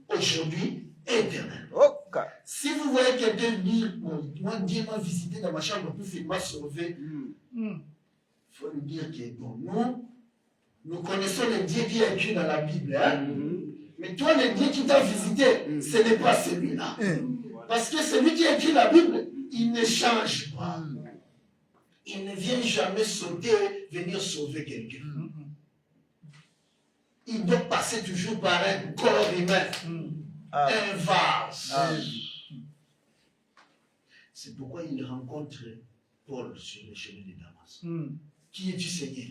aujourd'hui et éternel. Oka. Si vous voyez quelqu'un dire, bon, moi Dieu m'a visité dans ma chambre, puis il m'a sauvé, il faut lui dire que bon, nous connaissons le Dieu qui est écrit dans la Bible. Hein? Mais toi, le Dieu qui t'a visité, ce n'est pas celui-là. Parce que celui qui écrit la Bible, il ne change pas. Il ne vient jamais sauter, venir sauver quelqu'un. Il doit passer toujours par un corps humain, un vase. C'est pourquoi il rencontre Paul sur le chemin de Damas. Qui es-tu, Seigneur?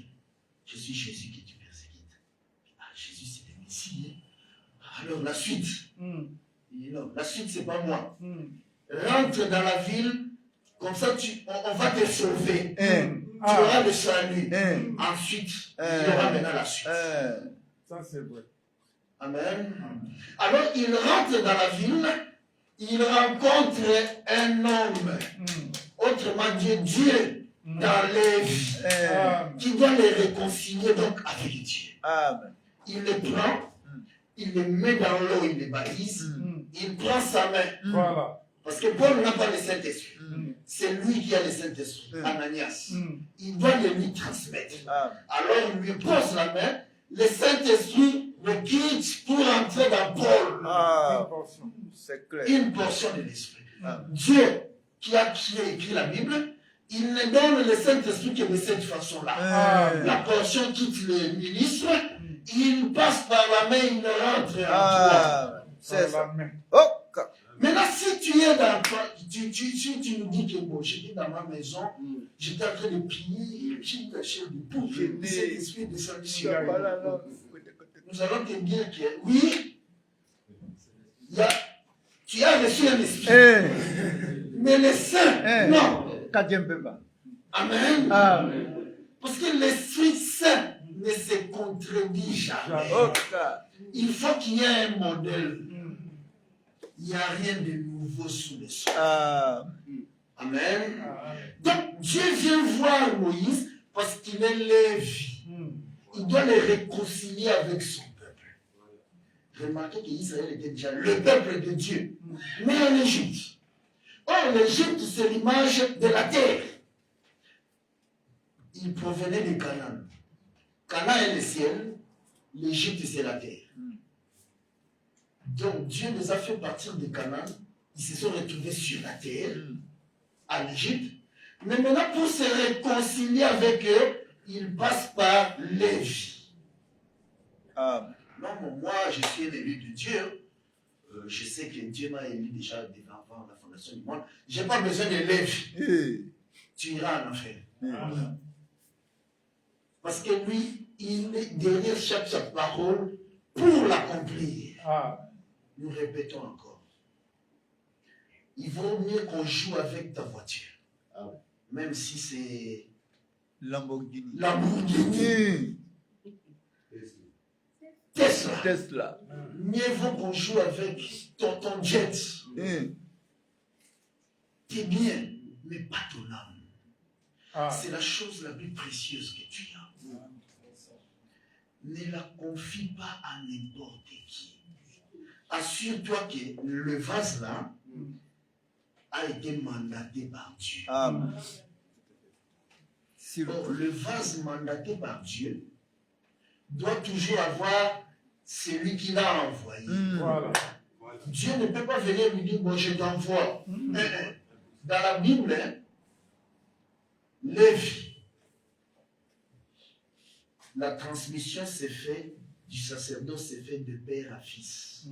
Je suis Jésus que tu persécutes. Ah, Jésus, c'est le Messie. Alors la suite. Il dit non, la suite, c'est pas moi. Rentre dans la ville, comme ça on va te sauver. Tu auras le salut. Ensuite, il y aura maintenant la suite. Ça, c'est vrai. Amen. Alors, il rentre dans la ville, il rencontre un homme, autrement dit Dieu, dans les vies, qui doit les réconcilier donc avec Dieu. Amen. Il les prend, il les met dans l'eau, il les baptise, il prend sa main. Voilà. Parce que Paul n'a pas le Saint-Esprit. C'est lui qui a le Saint-Esprit, Ananias. Il doit le lui transmettre. Alors il lui pose la main, le Saint-Esprit le quitte pour entrer dans Paul. C'est clair. Une portion de l'Esprit. Dieu qui a écrit la Bible, il ne donne le Saint-Esprit que de cette façon-là. La portion quitte le ministre, il passe par la main, il rentre en toi. C'est ça. Oka. Maintenant, si tu es dans toi, tu nous dis que bon, j'étais dans ma maison, j'étais en train de prier, j'ai caché du pour que cet esprit descende sur moi. Nous allons te dire que oui, tu as reçu un esprit. Mais le Saint, non. Amen. Parce que l'Esprit Saint ne se contredit jamais. Il faut qu'il y ait un modèle. Il n'y a rien de nouveau sous le soleil. Amen. Donc Dieu vient voir Moïse parce qu'il est Lévi. Il doit les réconcilier avec son peuple. Remarquez qu'Israël était déjà le peuple de Dieu, mais en Égypte. Or, l'Égypte, c'est l'image de la terre. Il provenait de Canaan. Canaan est le ciel, l'Égypte, c'est la terre. Donc, Dieu les a fait partir de Canaan. Ils se sont retrouvés sur la terre, à l'Égypte. Mais maintenant, pour se réconcilier avec eux, ils passent par Lévi. Non, moi, je suis un élu de Dieu. Je sais que Dieu m'a élu déjà avant la fondation du monde. Je n'ai pas besoin de Lévi. Tu iras en enfer. Parce que lui, il est derrière chaque parole pour l'accomplir. Nous répétons encore. Il vaut mieux qu'on joue avec ta voiture. Même si c'est Lamborghini. Tesla. Mieux vaut qu'on joue avec ton jet. T'es bien, mais pas ton âme. C'est la chose la plus précieuse que tu as. Ne la confie pas à n'importe qui. Assure-toi que le vase là a été mandaté par Dieu. Le vase mandaté par Dieu doit toujours avoir celui qui l'a envoyé. Dieu ne peut pas venir lui dire, bon, je t'envoie. Dans la Bible, Lévi, la transmission s'est faite, du sacerdoce s'est faite de père à fils.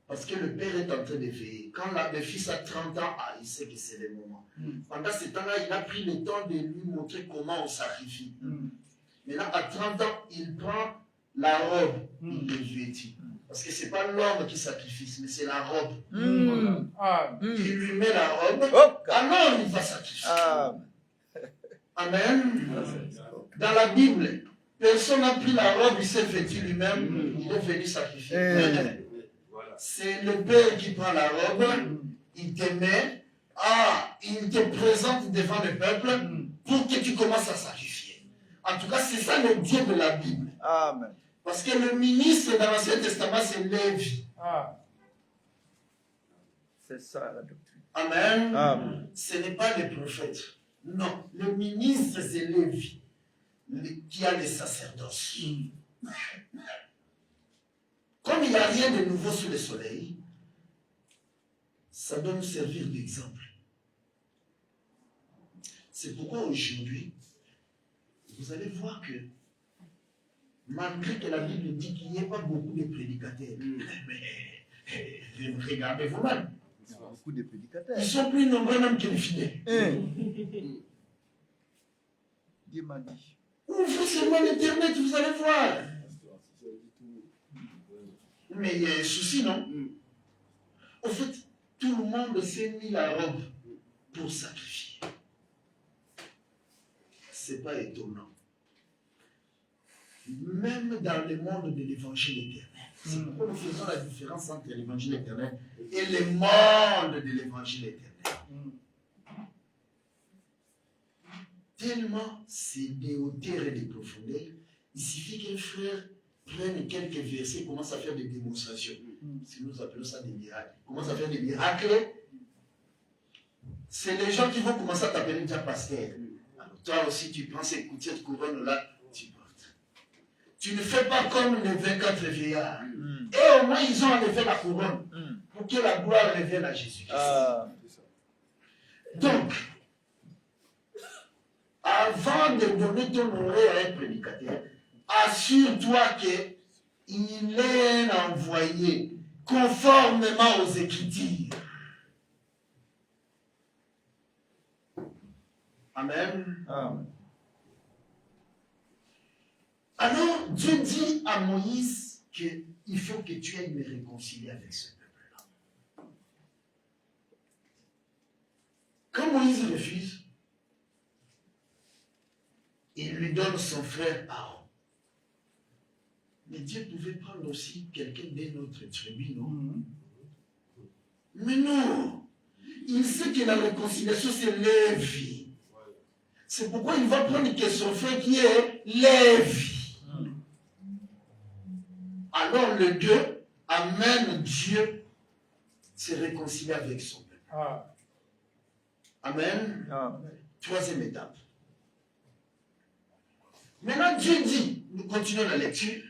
Parce que le père est en train de veiller. Quand le fils a 30 ans, il sait que c'est le moment. Pendant ce temps-là, il a pris le temps de lui montrer comment on sacrifie. Maintenant, à 30 ans, il prend la robe, il le vêtit. Parce que ce n'est pas l'homme qui sacrifie, mais c'est la robe. Il lui met la robe, alors il va sacrifier. Amen. Dans la Bible, personne n'a pris la robe, il s'est vêtu lui-même, il est venu sacrifier. C'est le Père qui prend la robe, il te met, il te présente devant le peuple pour que tu commences à sacrifier. En tout cas, c'est ça le Dieu de la Bible. Amen. Parce que le ministre dans l'Ancien Testament, c'est Lévi. C'est ça la doctrine. Amen. Amen. Ce n'est pas les prophètes. Non, le ministre, c'est Lévi qui a les sacerdoces. Comme il n'y a rien de nouveau sous le soleil, ça doit nous servir d'exemple. C'est pourquoi aujourd'hui, vous allez voir que malgré que la Bible dit qu'il n'y ait pas beaucoup de prédicateurs, mais regardez vous-même. Il y a beaucoup de prédicateurs. Ils sont plus nombreux même que les fidèles. Dieu m'a dit. Ouvrez seulement l'Internet, vous allez voir. Mais il y a un souci, non? Au fait, tout le monde s'est mis la robe pour sacrifier. Ce n'est pas étonnant. Même dans le monde de l'évangile éternel. C'est pourquoi nous faisons la différence entre l'évangile éternel et le monde de l'évangile éternel. Tellement c'est des hauteurs et des profondeurs, il suffit qu'un frère prenne quelques versets et commence à faire des démonstrations. Si nous appelons ça des miracles. Commence à faire des miracles. C'est les gens qui vont commencer à t'appeler déjà pasteur. Alors toi aussi, tu prends cette couronne-là, tu portes. Tu ne fais pas comme les 24 vieillards. Et au moins, ils ont enlevé la couronne pour que la gloire revienne à Jésus. Donc, avant de donner ton oreille à un prédicateur, assure-toi qu'il est envoyé conformément aux Écritures. Amen. Alors, Dieu dit à Moïse qu'il faut que tu ailles me réconcilier avec ce peuple-là. Quand Moïse refuse, il lui donne son frère Aaron. Mais Dieu pouvait prendre aussi quelqu'un d'une autre tribu, non? Mais non. Il sait que la réconciliation, c'est Lévi. C'est pourquoi il va prendre que son frère qui est Lévi. Alors le Dieu amène Dieu se réconcilier avec son peuple. Amen. Troisième étape. Maintenant, Dieu dit, nous continuons la lecture.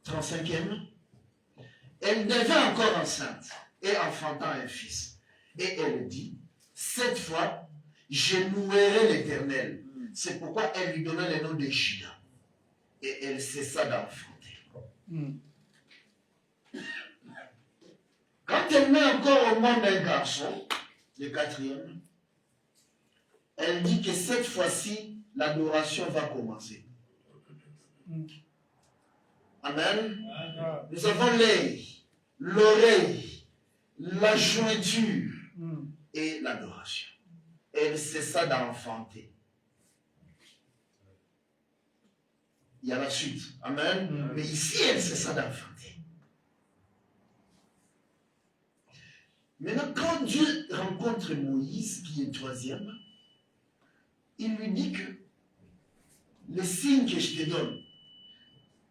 « 35e. Elle devint encore enceinte et enfantant un fils. Et elle dit, cette fois, je louerai l'Éternel. C'est pourquoi elle lui donna le nom de Juda. Et elle cessa d'enfanter. Quand elle met encore au monde un garçon, le quatrième, elle dit que cette fois-ci, l'adoration va commencer. Amen. Nous avons l'œil, l'oreille, la jointure et l'adoration. Elle cessa d'enfanter. Il y a la suite. Amen. Mais ici, elle cessa d'enfanter. Maintenant, quand Dieu rencontre Moïse, qui est troisième, il lui dit que le signe que je te donne,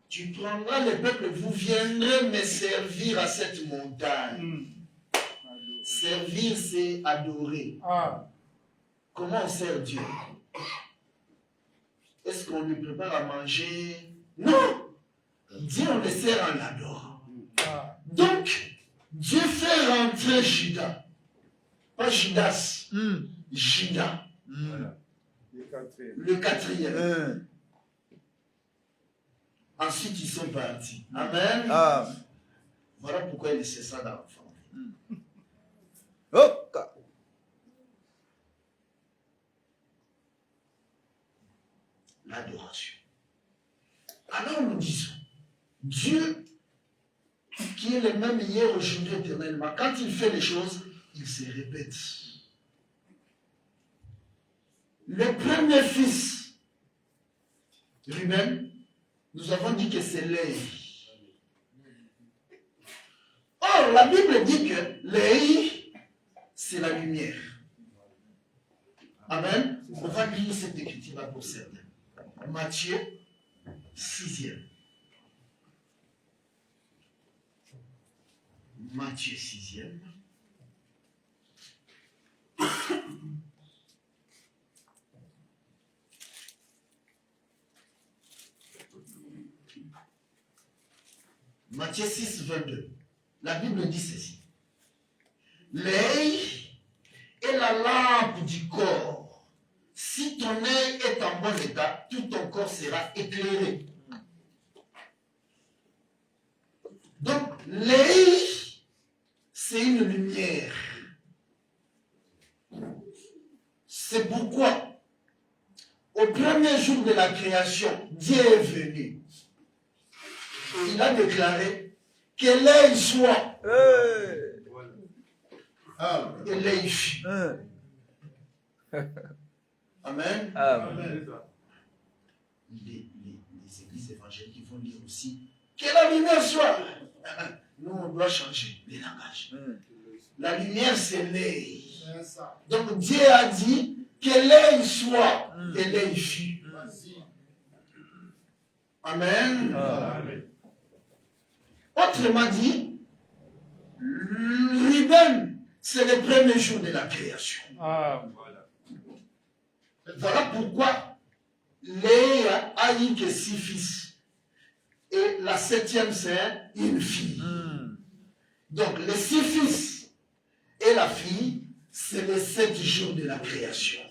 tu prendras le peuple, vous viendrez me servir à cette montagne. Servir, c'est adorer. Comment on sert Dieu? Est-ce qu'on lui prépare à manger? Non! Dieu, on le sert en l'adorant. Donc, Dieu fait rentrer Judas. Pas Judas. Judas. Le quatrième. Ensuite, ils sont partis. Amen. Voilà pourquoi il cessa d'enfanter. l'adoration. Alors nous disons, Dieu, qui est le même hier, aujourd'hui, éternellement, quand il fait les choses, il se répète. Le premier fils, Ruben, nous avons dit que c'est Léhi. Or, la Bible dit que Léhi, c'est la lumière. Amen. On va lire cette écriture-là pour certains. Matthieu 6e. Matthieu 6e. Matthieu 6, 22. La Bible dit ceci. L'œil est la lampe du corps. Si ton œil est en bon état, tout ton corps sera éclairé. Donc, l'œil, c'est une lumière. C'est pourquoi, au premier jour de la création, Dieu est venu. Il a déclaré que l'œil soit et l'œil fut. Amen. Amen. Les églises évangéliques vont dire aussi que la lumière soit. Nous, on doit changer les langages. La lumière, c'est l'œil. Donc Dieu a dit que l'œil soit et l'œil fut. Amen. Amen. Autrement dit, Ruben, c'est le premier jour de la création. Voilà pourquoi Léa a eu que 6 fils. Et la 7e, c'est une fille. Donc, les 6 fils et la fille, c'est les 7 jours de la création.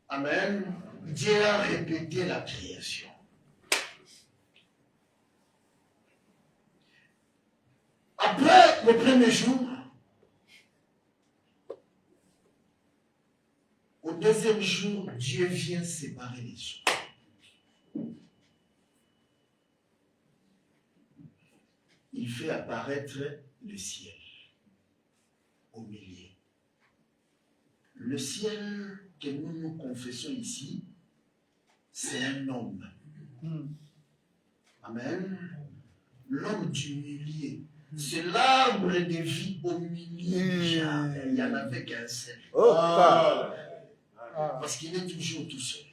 Amen. Dieu a répété la création. Après le premier jour, au deuxième jour, Dieu vient séparer les choses. Il fait apparaître le ciel au milieu. Le ciel que nous confessons ici, c'est un homme. Amen. L'homme du milieu. C'est l'arbre de vie au milieu du jardin. Il n'y en avait qu'un seul. Parce qu'il est toujours tout seul.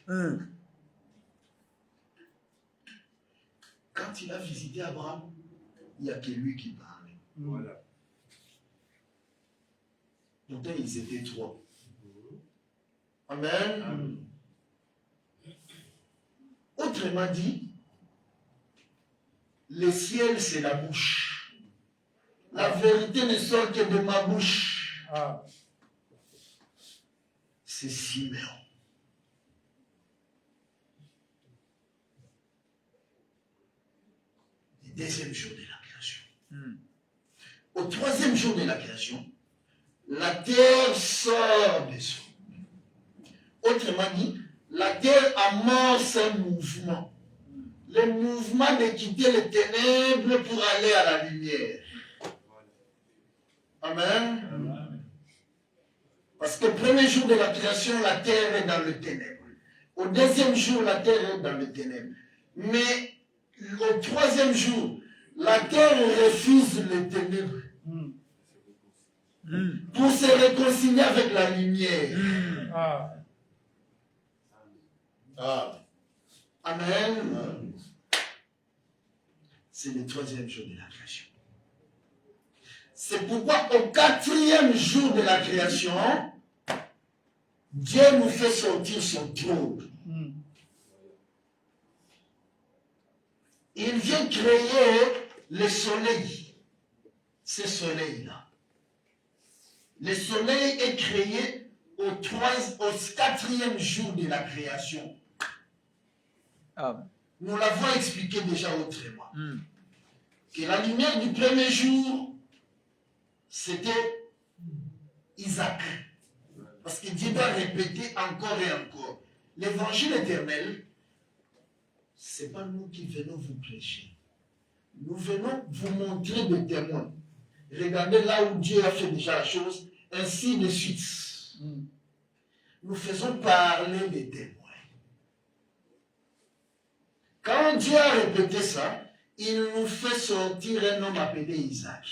Quand il a visité Abraham, il n'y a que lui qui parlait. Pourtant, ils étaient 3. Amen. Autrement dit, le ciel, c'est la bouche. La vérité ne sort que de ma bouche. C'est Siméon. Le deuxième jour de la création. Au troisième jour de la création, la terre sort des eaux. Autrement dit, la terre amorce un mouvement. Le mouvement de quitter les ténèbres pour aller à la lumière. Amen. Parce que le premier jour de la création, la terre est dans le ténèbre. Au deuxième jour, la terre est dans le ténèbre. Mais au troisième jour, la terre refuse les ténèbres pour se réconcilier avec la lumière. Amen. C'est le troisième jour de la création. C'est pourquoi au quatrième jour de la création, Dieu nous fait sortir son trône. Il vient créer le soleil. Ce soleil-là. Le soleil est créé au quatrième jour de la création. Nous l'avons expliqué déjà autrement. Que la lumière du premier jour, c'était Isaac. Parce que Dieu doit répéter encore et encore. L'évangile éternel, ce n'est pas nous qui venons vous prêcher. Nous venons vous montrer des témoins. Regardez là où Dieu a fait déjà la chose, ainsi de suite. Nous faisons parler des témoins. Quand Dieu a répété ça, il nous fait sortir un homme appelé Isaac.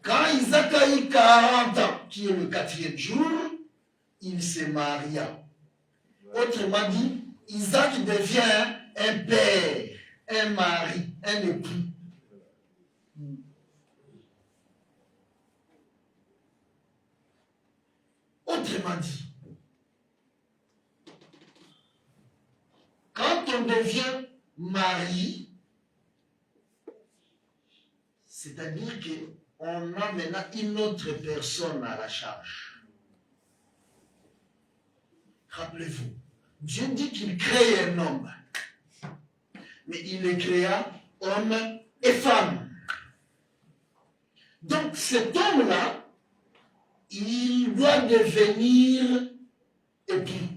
Quand Isaac a eu 40 ans, qui est le 4e jour, il se maria. Autrement dit, Isaac devient un père, un mari, un époux. Autrement dit, quand on devient mari, c'est-à-dire qu'on a maintenant une autre personne à la charge. Rappelez-vous, Dieu dit qu'il crée un homme, mais il le créa homme et femme. Donc cet homme-là, il doit devenir époux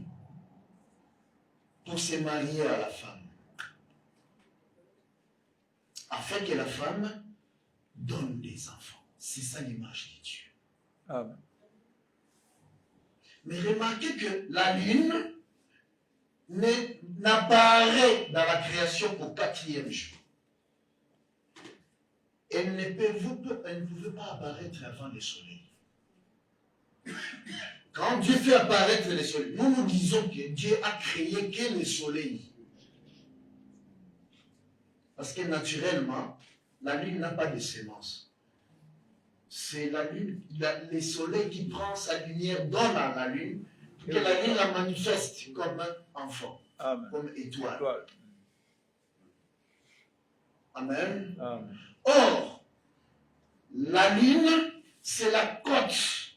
pour se marier à la femme, afin que la femme donne des enfants. C'est ça l'image de Dieu. Amen. Mais remarquez que la lune n'apparaît dans la création qu'au 4e jour. Elle ne pouvait pas apparaître avant le soleil. Quand Dieu fait apparaître le soleil, nous disons que Dieu a créé que le soleil. Parce que naturellement, la lune n'a pas de sémence. C'est la lune, le soleil qui prend sa lumière, donne à la lune, que la lune la manifeste comme un enfant, Amen. comme étoile. Étoile. Amen. Amen. Or, la lune, c'est la côte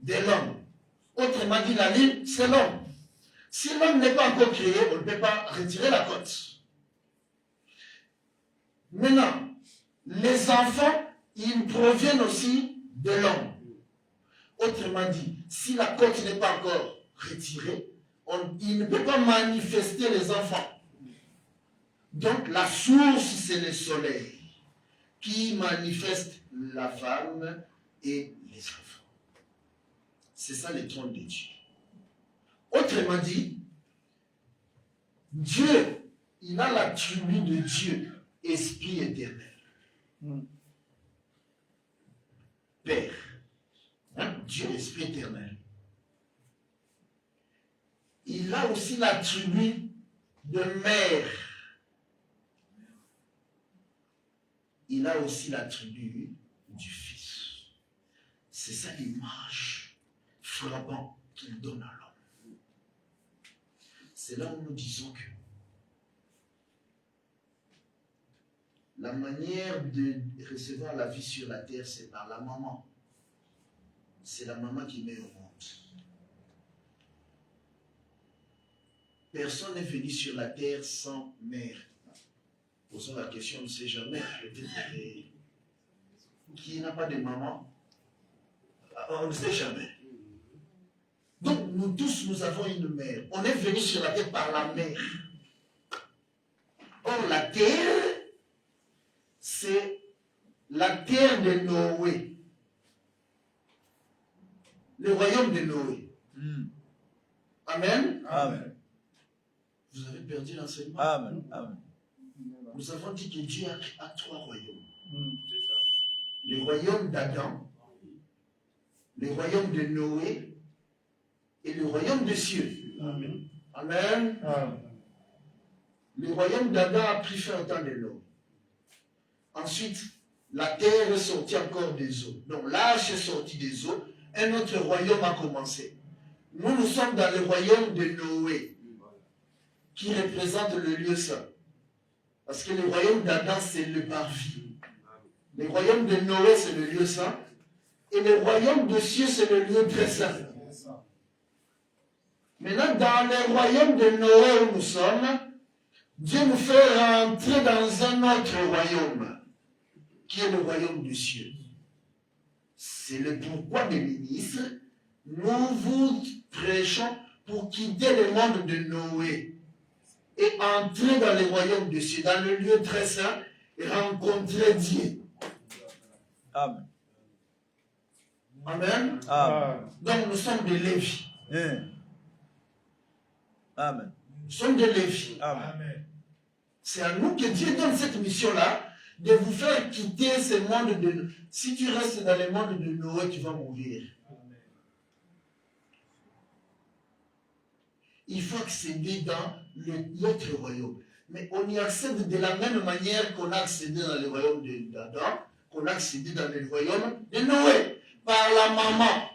de l'homme. Autrement dit, la lune, c'est l'homme. Si l'homme n'est pas encore créé, on ne peut pas retirer la côte. Maintenant, les enfants, ils proviennent aussi de l'homme. Autrement dit, si la côte n'est pas encore retirée, il ne peut pas manifester les enfants. Donc, la source, c'est le soleil qui manifeste la femme et les enfants. C'est ça le trône de Dieu. Autrement dit, Dieu, il a l'attribut de Dieu, Esprit éternel. Père. Dieu, Esprit éternel. Il a aussi l'attribut de mère. Il a aussi l'attribut du Fils. C'est ça l'image frappante qu'il donne à l'homme. C'est là où nous disons que la manière de recevoir la vie sur la terre, c'est par la maman. C'est la maman qui met au monde. Personne n'est venu sur la terre sans mère. Posons la question, on ne sait jamais. Peut-être qui n'a pas de maman, on ne sait jamais. Donc nous tous, nous avons une mère. On est venu sur la terre par la mère. Or la terre, c'est la terre de Noé. Le royaume de Noé. Amen. Amen. Vous avez perdu l'enseignement. Amen. Amen. Nous avons dit que Dieu a 3 royaumes. C'est ça. Le royaume d'Adam, le royaume de Noé et le royaume des cieux. Amen. Amen. Amen. Le royaume d'Adam a pris fin au temps de l'eau. Ensuite, la terre est sortie encore des eaux. Donc l'arche est sortie des eaux. Un autre royaume a commencé. Nous sommes dans le royaume de Noé, qui représente le lieu saint. Parce que le royaume d'Adam, c'est le parvis. Le royaume de Noé, c'est le lieu saint. Et le royaume des cieux, c'est le lieu très saint. Maintenant, dans le royaume de Noé où nous sommes, Dieu nous fait rentrer dans un autre royaume, qui est le royaume des cieux. C'est le pourquoi des ministres nous vous prêchons pour quitter le monde de Noé et entrer dans le royaume de Dieu, dans le lieu très saint, et rencontrer Dieu. Amen. Amen. Amen. Donc nous sommes des Lévis. Amen. Nous sommes des Lévis. Amen. C'est à nous que Dieu donne cette mission-là, de vous faire quitter ce monde de... Si tu restes dans le monde de Noé, tu vas mourir. Il faut accéder dans l'autre royaume. Mais on y accède de la même manière qu'on a accédé dans le royaume d'Adam, qu'on a accédé dans le royaume de Noé, par la maman.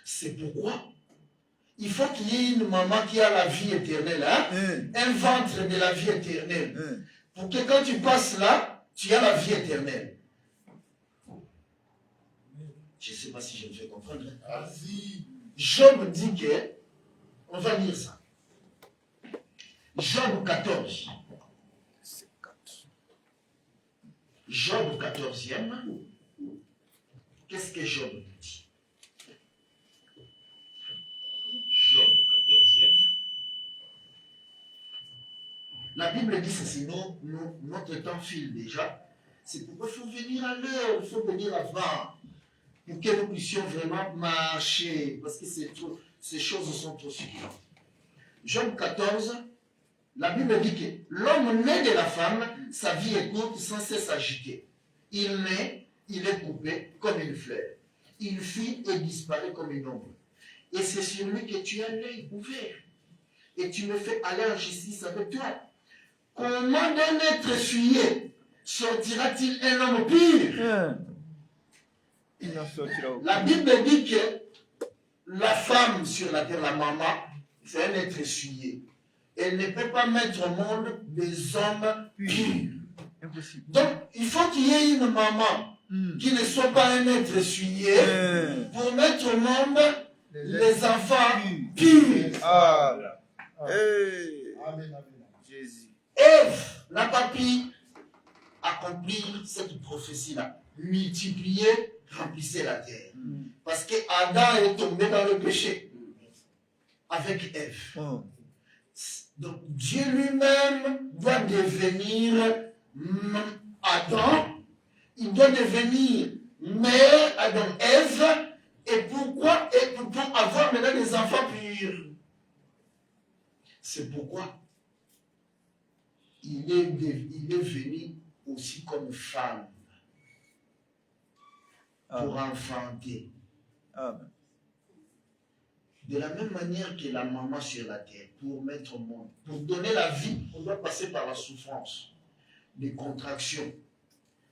C'est pourquoi il faut qu'il y ait une maman qui a la vie éternelle, hein? Un ventre de la vie éternelle. Pour que quand tu passes là, tu as la vie éternelle. Je ne sais pas si je me fais comprendre. Job dit que, on va lire ça. Job 14. Job 14e. Qu'est-ce que Job dit? Job 14e. La Bible dit ceci, notre temps file déjà. C'est pourquoi il faut venir à l'heure, il faut venir avant, pour que nous puissions vraiment marcher, parce que ces choses sont trop suffisantes. Job 14, la Bible dit que l'homme né de la femme, sa vie est courte sans cesse agitée. Il naît, il est coupé comme une fleur. Il fuit et disparaît comme une ombre. Et c'est sur lui que tu as l'œil ouvert. Et tu me fais aller en justice avec toi. Comment d'un être essuyé sortira-t-il un homme pur? Il n'en sortira aucun. La Bible dit que la femme sur la terre, la maman, c'est un être essuyé. Elle ne peut pas mettre au monde des hommes purs. Impossible. Donc, il faut qu'il y ait une maman qui ne soit pas un être essuyé pour mettre au monde les enfants purs. Amen. Jésus. Ève n'a pas pu accomplir cette prophétie-là. Multiplier, remplissez la terre. Parce que Adam est tombé dans le péché avec Ève. Donc Dieu lui-même doit devenir Adam. Il doit devenir mère Adam, Ève. Et pourquoi? Et pour avoir maintenant des enfants purs. C'est pourquoi il est venu aussi comme femme pour enfanter. Amen. De la même manière que la maman sur la terre, pour mettre au monde, pour donner la vie, on doit passer par la souffrance, des contractions.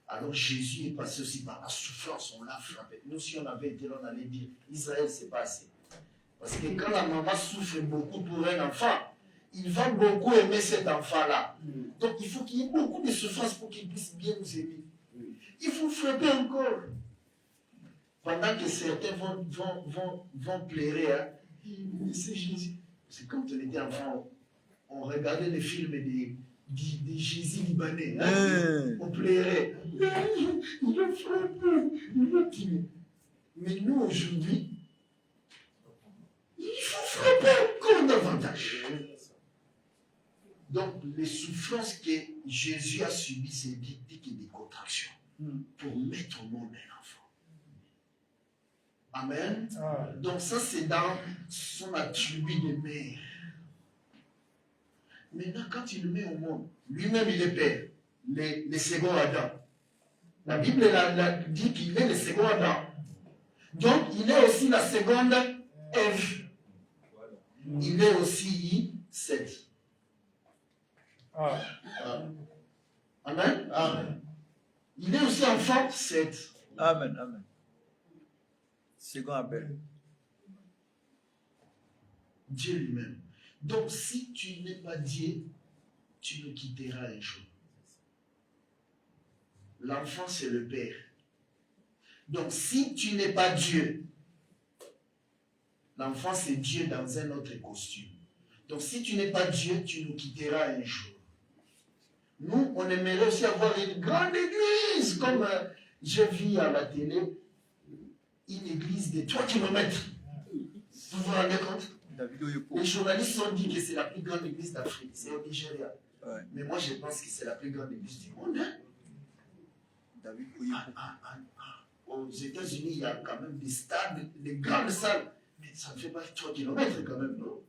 Alors Jésus est passé aussi par la souffrance, on l'a frappé. Nous, si on avait été là, on allait dire, Israël, c'est pas assez. Parce que quand la maman souffre beaucoup pour un enfant, il va beaucoup aimer cet enfant-là. Donc il faut qu'il y ait beaucoup de souffrance pour qu'il puisse bien nous aimer. Il faut frapper encore. Pendant que certains vont pleurer, hein, c'est Jésus. C'est comme quand on était enfant, on regardait les films de Jésus libanais. Hein, on pleurait. Il va frapper, il va tuer. Mais nous aujourd'hui, il faut frapper encore davantage. Donc, les souffrances que Jésus a subies, c'est des contractions pour mettre au monde un enfant. Amen. Donc, ça, c'est dans son attribut de mère. Maintenant, quand il le met au monde, lui-même, il est père, le second Adam. La Bible dit qu'il est le second Adam. Donc, il est aussi la seconde Ève. Il est aussi Seth. Amen. Amen. Il est aussi enfant Seth. Amen. Second appel. Dieu lui-même. Donc, si tu n'es pas Dieu, tu le quitteras un jour. L'enfant, c'est le père. Donc, si tu n'es pas Dieu, l'enfant, c'est Dieu dans un autre costume. Donc, si tu n'es pas Dieu, tu nous quitteras un jour. Nous, on aimerait aussi avoir une grande église, comme j'ai vu à la télé. une église de 3 km. Vous vous rendez compte? Les journalistes ont dit que c'est la plus grande église d'Afrique. C'est au Nigeria. Ouais. Mais moi, je pense que c'est la plus grande église du monde. Hein? Aux États-Unis, il y a quand même des stades, des grandes salles. Mais ça ne fait pas 3 km quand même, non?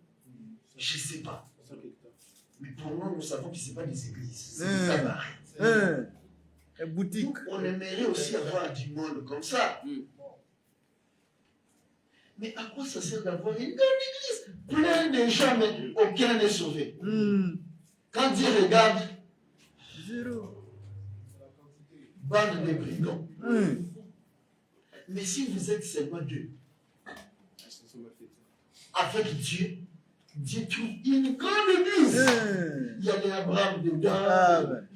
Je ne sais pas. Mais pour nous, nous savons que ce n'est pas des églises. C'est des cabarets. Une boutique. On aimerait aussi avoir du monde comme ça. Mais à quoi ça sert d'avoir une grande église? Plein de gens, mais aucun n'est sauvé. Quand Dieu regarde, Zéro. bande de brigands. Mais si vous êtes seulement deux, avec Dieu, Dieu trouve une grande église. Il y a les Abraham dedans. Amen.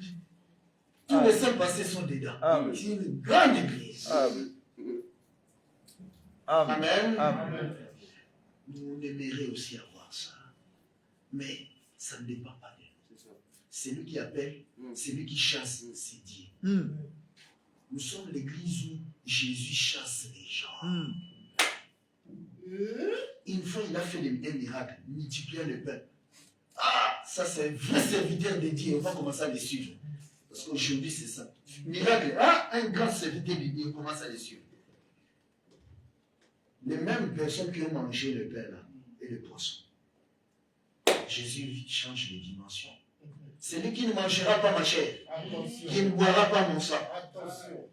Tous les saints passés sont dedans. C'est une grande église. Amen. Amen. Amen. Nous aimerions aussi avoir ça. Mais ça ne dépend pas de nous. C'est lui qui appelle, c'est lui qui chasse, c'est Dieu. Nous sommes l'église où Jésus chasse les gens. Une fois, il a fait un miracle, multipliant le pain. Ah, ça c'est un vrai serviteur de Dieu. On va commencer à les suivre. Parce qu'aujourd'hui, c'est ça. Miracle. Ah, un grand serviteur de Dieu, on commence à les suivre. Les mêmes personnes qui ont mangé le pain là, et le poisson. Jésus change de dimension. Celui qui ne mangera pas ma chair, qui ne boira pas mon sang. Attention.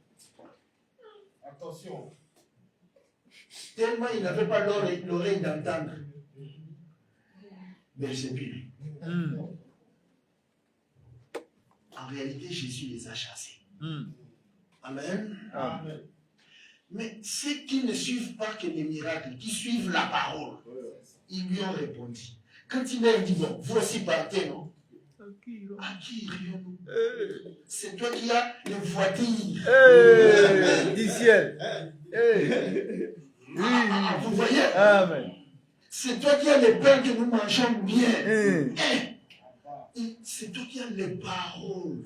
Attention. Tellement il n'avait pas l'oreille d'entendre. Mais c'est plus. En réalité, Jésus les a chassés. Amen. Amen. Mais ceux qui ne suivent pas que les miracles, qui suivent la parole, ils lui ont répondu. Quand il leur dit, bon, vous aussi partez, non? À qui irions-nous? C'est toi qui as les voitures. Du ciel. Vous voyez? Amen. C'est toi qui as les pains que nous mangeons bien. C'est toi qui as les paroles.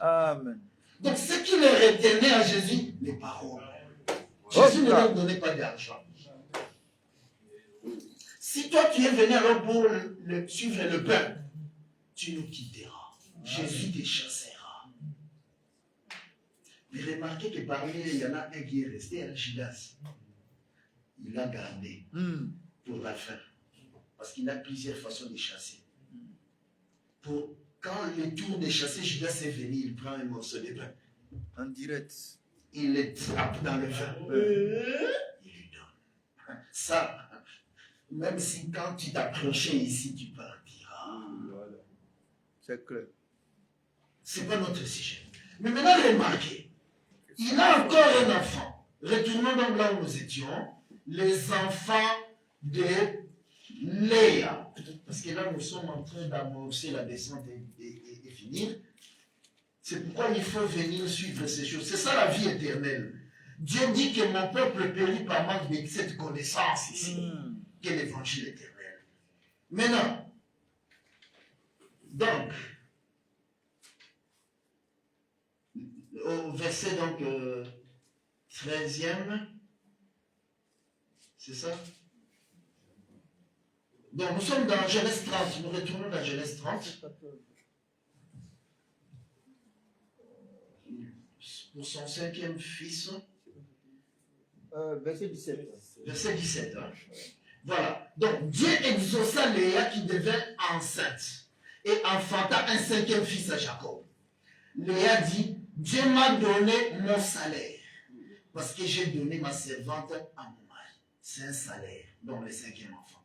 Amen. Donc, ce qui les retenait à Jésus, les paroles. Jésus ne leur donnait pas d'argent. Si toi tu es venu alors pour suivre le pain, tu nous quitteras. Jésus te chassera. Mais remarquez que parmi eux, il y en a un qui est resté, un Judas. Il l'a gardé pour la fin. Parce qu'il a plusieurs façons de chasser. Quand le tour de chasser Judas est venu, il prend un morceau de pain. En direct. Il le trappe dans le vin. Il lui donne. Ça, même si quand tu t'approchais ici, tu partiras. C'est clair. Ce n'est pas notre sujet. Mais maintenant, remarquez, il a encore un enfant. Retournons donc là où nous étions. Les enfants de Léa. Parce que là, nous sommes en train d'amorcer la descente et finir. C'est pourquoi il faut venir suivre ces choses. C'est ça la vie éternelle. Dieu dit que mon peuple périt par manque de cette connaissance ici, qu'est l'évangile éternel. Maintenant, donc, au verset donc 13e, c'est ça? Donc nous sommes dans Genèse 30, nous retournons dans Genèse 30. Pour son 5e fils. Verset 17. Verset 17. Hein. Voilà. Donc Dieu exauça Léa qui devint enceinte et enfanta un 5e fils à Jacob. Léa dit, Dieu m'a donné mon salaire parce que j'ai donné ma servante à mon mari. C'est un salaire, donc le 5e enfant.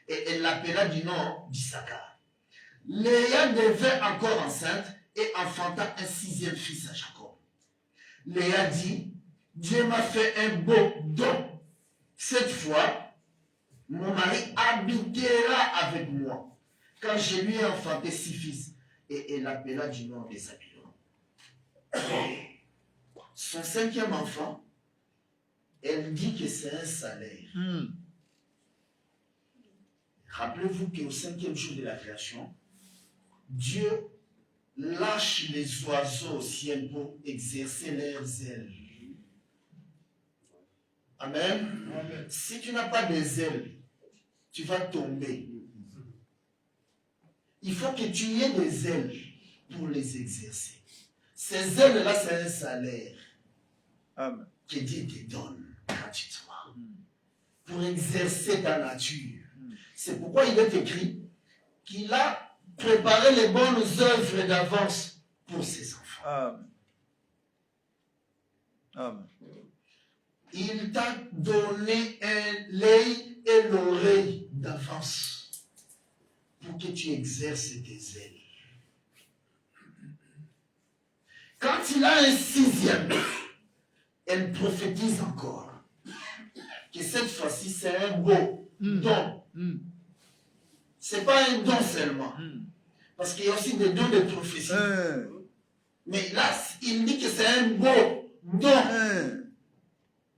Et elle l'appela du nom d'Issachar. Léa devint encore enceinte et enfanta un 6e fils à Jacob. Léa dit, Dieu m'a fait un beau don. Cette fois, mon mari habitera avec moi. Quand je lui ai enfanté 6 fils, et elle l'appela du nom de Zabulon. Son 5e enfant, elle dit que c'est un salaire. Rappelez-vous qu'au 5e jour de la création, Dieu lâche les oiseaux au ciel pour exercer leurs ailes. Amen. Amen. Si tu n'as pas des ailes, tu vas tomber. Il faut que tu aies des ailes pour les exercer. Ces ailes-là, c'est un salaire Amen. que Dieu te donne gratuitement pour exercer ta nature. C'est pourquoi il est écrit qu'il a préparé les bonnes œuvres d'avance pour ses enfants. Amen. Amen. Il t'a donné l'œil et l'oreille d'avance pour que tu exerces tes ailes. Quand il a un sixième, elle prophétise encore que cette fois-ci c'est un beau don. C'est pas un don seulement, parce qu'il y a aussi des dons de prophétie. Mais là, il dit que c'est un beau don.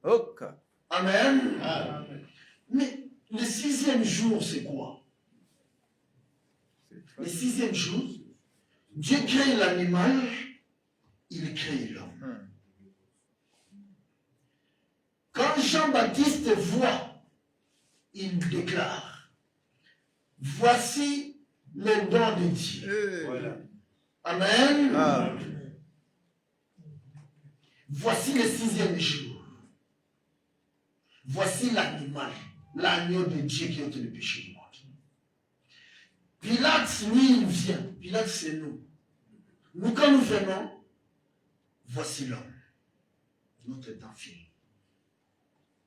Ok. Amen. Amen. Mais le sixième jour, c'est quoi? Le sixième jour, Dieu crée l'animal, il crée l'homme. Quand Jean-Baptiste voit, il déclare, voici le don de Dieu. Voilà. Amen. Amen. Voici le sixième jour. Voici l'animal, l'agneau de Dieu qui ôte le péché du monde. Pilate, lui, il vient. Pilate, c'est nous. Nous, quand nous venons, voici l'homme. Notre temps fini.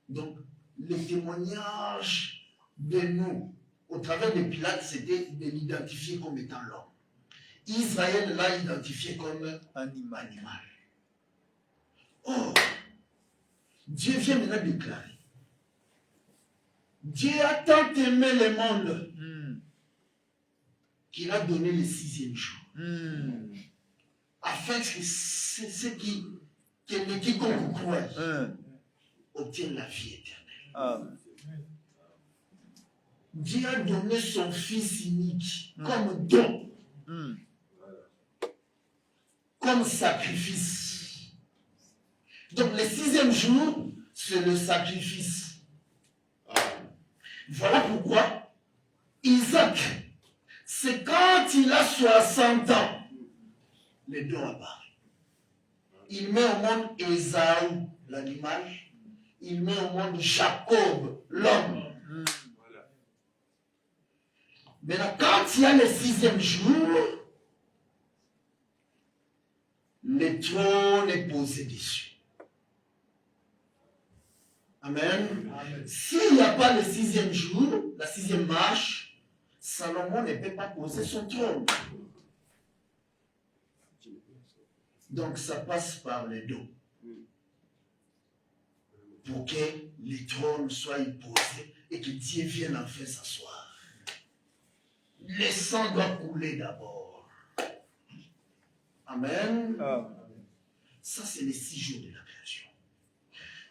Donc, le témoignage de nous, au travers de Pilate, c'était de l'identifier comme étant l'homme. Israël l'a identifié comme Animal. animal. Oh, Dieu vient maintenant déclarer. Dieu a tant aimé le monde qu'il a donné le sixième jour. Afin que ceux qui quiconque croit obtiennent la vie éternelle. Amen. Dieu a donné son Fils unique comme don, comme sacrifice. Donc le sixième jour, c'est le sacrifice. Voilà pourquoi Isaac, c'est quand il a 60 ans, le don apparaît. Il met au monde Ésaü, l'animal. Il met au monde Jacob, l'homme. Voilà. Maintenant, quand il y a le sixième jour, le trône est posé dessus. Amen. Amen. S'il n'y a pas le sixième jour, la sixième marche, Salomon ne peut pas poser son trône. Donc ça passe par le dos. Pour que le trône soit posé et que Dieu vienne enfin s'asseoir. Le sang doit couler d'abord. Amen. Ça, c'est les 6 jours de la création.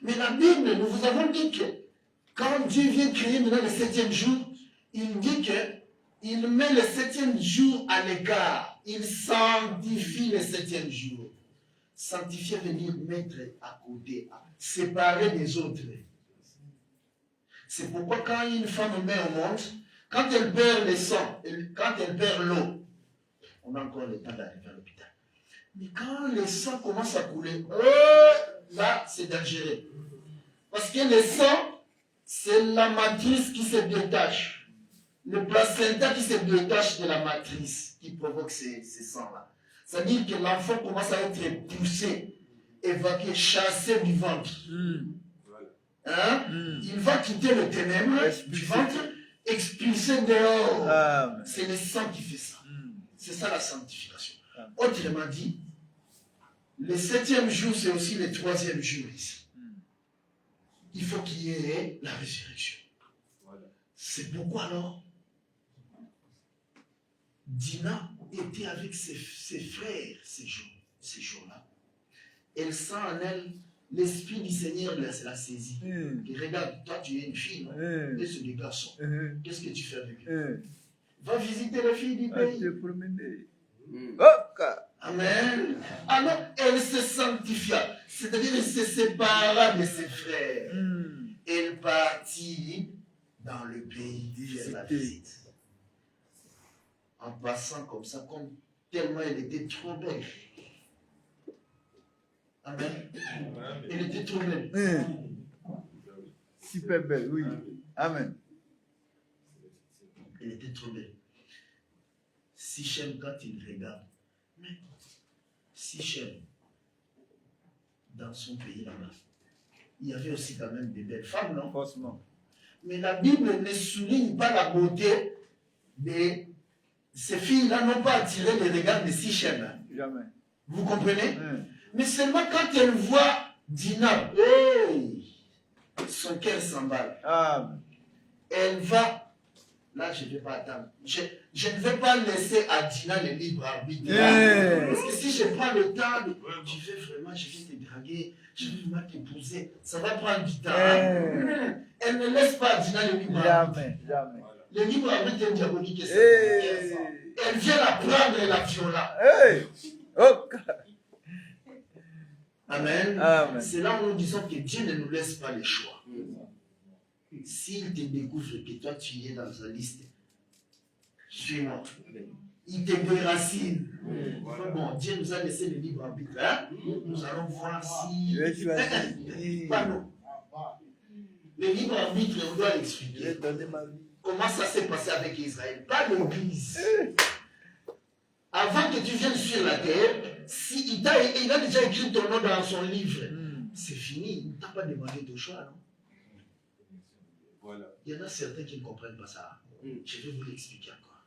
Mais la Bible, nous vous avons dit que quand Dieu vient créer maintenant le 7e jour, il dit qu'il met le 7e jour à l'écart. Il sanctifie le 7e jour. Sanctifier veut dire mettre à côté, séparer des autres. C'est pourquoi quand une femme met au monde, quand elle perd le sang, quand elle perd l'eau, on a encore le temps d'arriver à l'hôpital. Mais quand le sang commence à couler, là, c'est dangereux. Parce que le sang, c'est la matrice qui se détache. Le placenta qui se détache de la matrice qui provoque ces sangs-là. C'est-à-dire que l'enfant commence à être poussé, évacué, chassé du ventre. Hein? Il va quitter le ténèbre du ventre, expulsé dehors. C'est le sang qui fait ça. C'est ça la sanctification. Autrement dit, le 7e jour, c'est aussi le 3e jour ici. Il faut qu'il y ait la résurrection. C'est pourquoi alors, Dina était avec ses frères ces jours-là. Elle sent en elle l'esprit du Seigneur la saisie. Et regarde, toi tu es une fille, non? Et c'est des garçons. Qu'est-ce que tu fais avec eux? Va visiter les filles du pays. Amen. Alors elle se sanctifia, c'est-à-dire elle se sépara de ses frères. elle partit dans le pays faire la visite. En passant comme ça, comme tellement elle était trop belle. Amen. Elle était trop belle. Super belle, oui. Amen. Elle était trop belle. Sichem, quand il regarde, mais Sichem, dans son pays là-bas, il y avait aussi quand même des belles femmes, non? Forcément. Mais la Bible ne souligne pas la beauté de ces filles-là, n'ont pas attiré les regards de Sichem. Jamais. Vous comprenez? Mais seulement quand elle voit Dina, hey, son cœur s'emballe. Amen. Elle va. Là, je ne vais pas attendre. Je ne vais pas laisser à Dina le libre arbitre. Parce que si je prends le temps, je vais vraiment, je vais te draguer, je vais vraiment t'épouser, ça va prendre du temps. Elle ne laisse pas à Dina le libre arbitre. Jamais, jamais. Le libre arbitre est diabolique. Elle vient la prendre et la viola. Oh. Amen. Amen. C'est là où nous disons que Dieu ne nous laisse pas le choix. S'il te découvre que toi tu es dans sa liste, suis-moi. Il te déracine. Bon, Dieu nous a laissé le libre arbitre. Hein? Nous allons voir si. Pas non. Le libre arbitre, on doit l'expliquer. Comment ça s'est passé avec Israël? Pas l'église. Avant que tu viennes sur la terre, si il a déjà écrit ton nom dans son livre, c'est fini. Il ne t'a pas demandé de choix, non? Voilà. Il y en a certains qui ne comprennent pas ça. Je vais vous l'expliquer encore.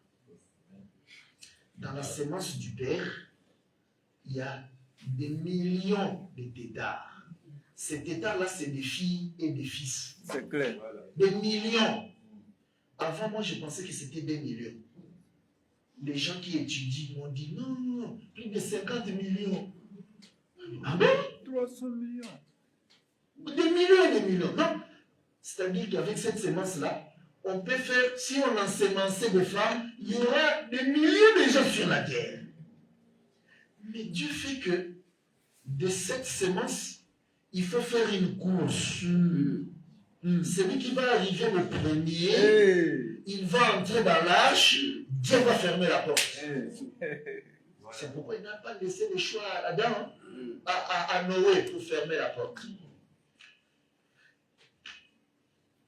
Dans la sémence du Père, il y a des millions de tétards. Ces tétards-là, c'est des filles et des fils. C'est clair. Voilà. Des millions. Avant, moi, je pensais que c'était des millions. Les gens qui étudient m'ont dit non, plus de 50 millions. Ah bon? 300 millions. Des millions et des millions. Non. C'est-à-dire qu'avec cette sémence-là, on peut faire, si on ensemençait des femmes, il y aura des milliers de gens sur la terre. Mais Dieu fait que de cette sémence, il faut faire une course. Celui qui va arriver le premier, il va entrer dans l'arche, Dieu va fermer la porte. C'est pourquoi il n'a pas laissé le choix à Adam, à Noé pour fermer la porte.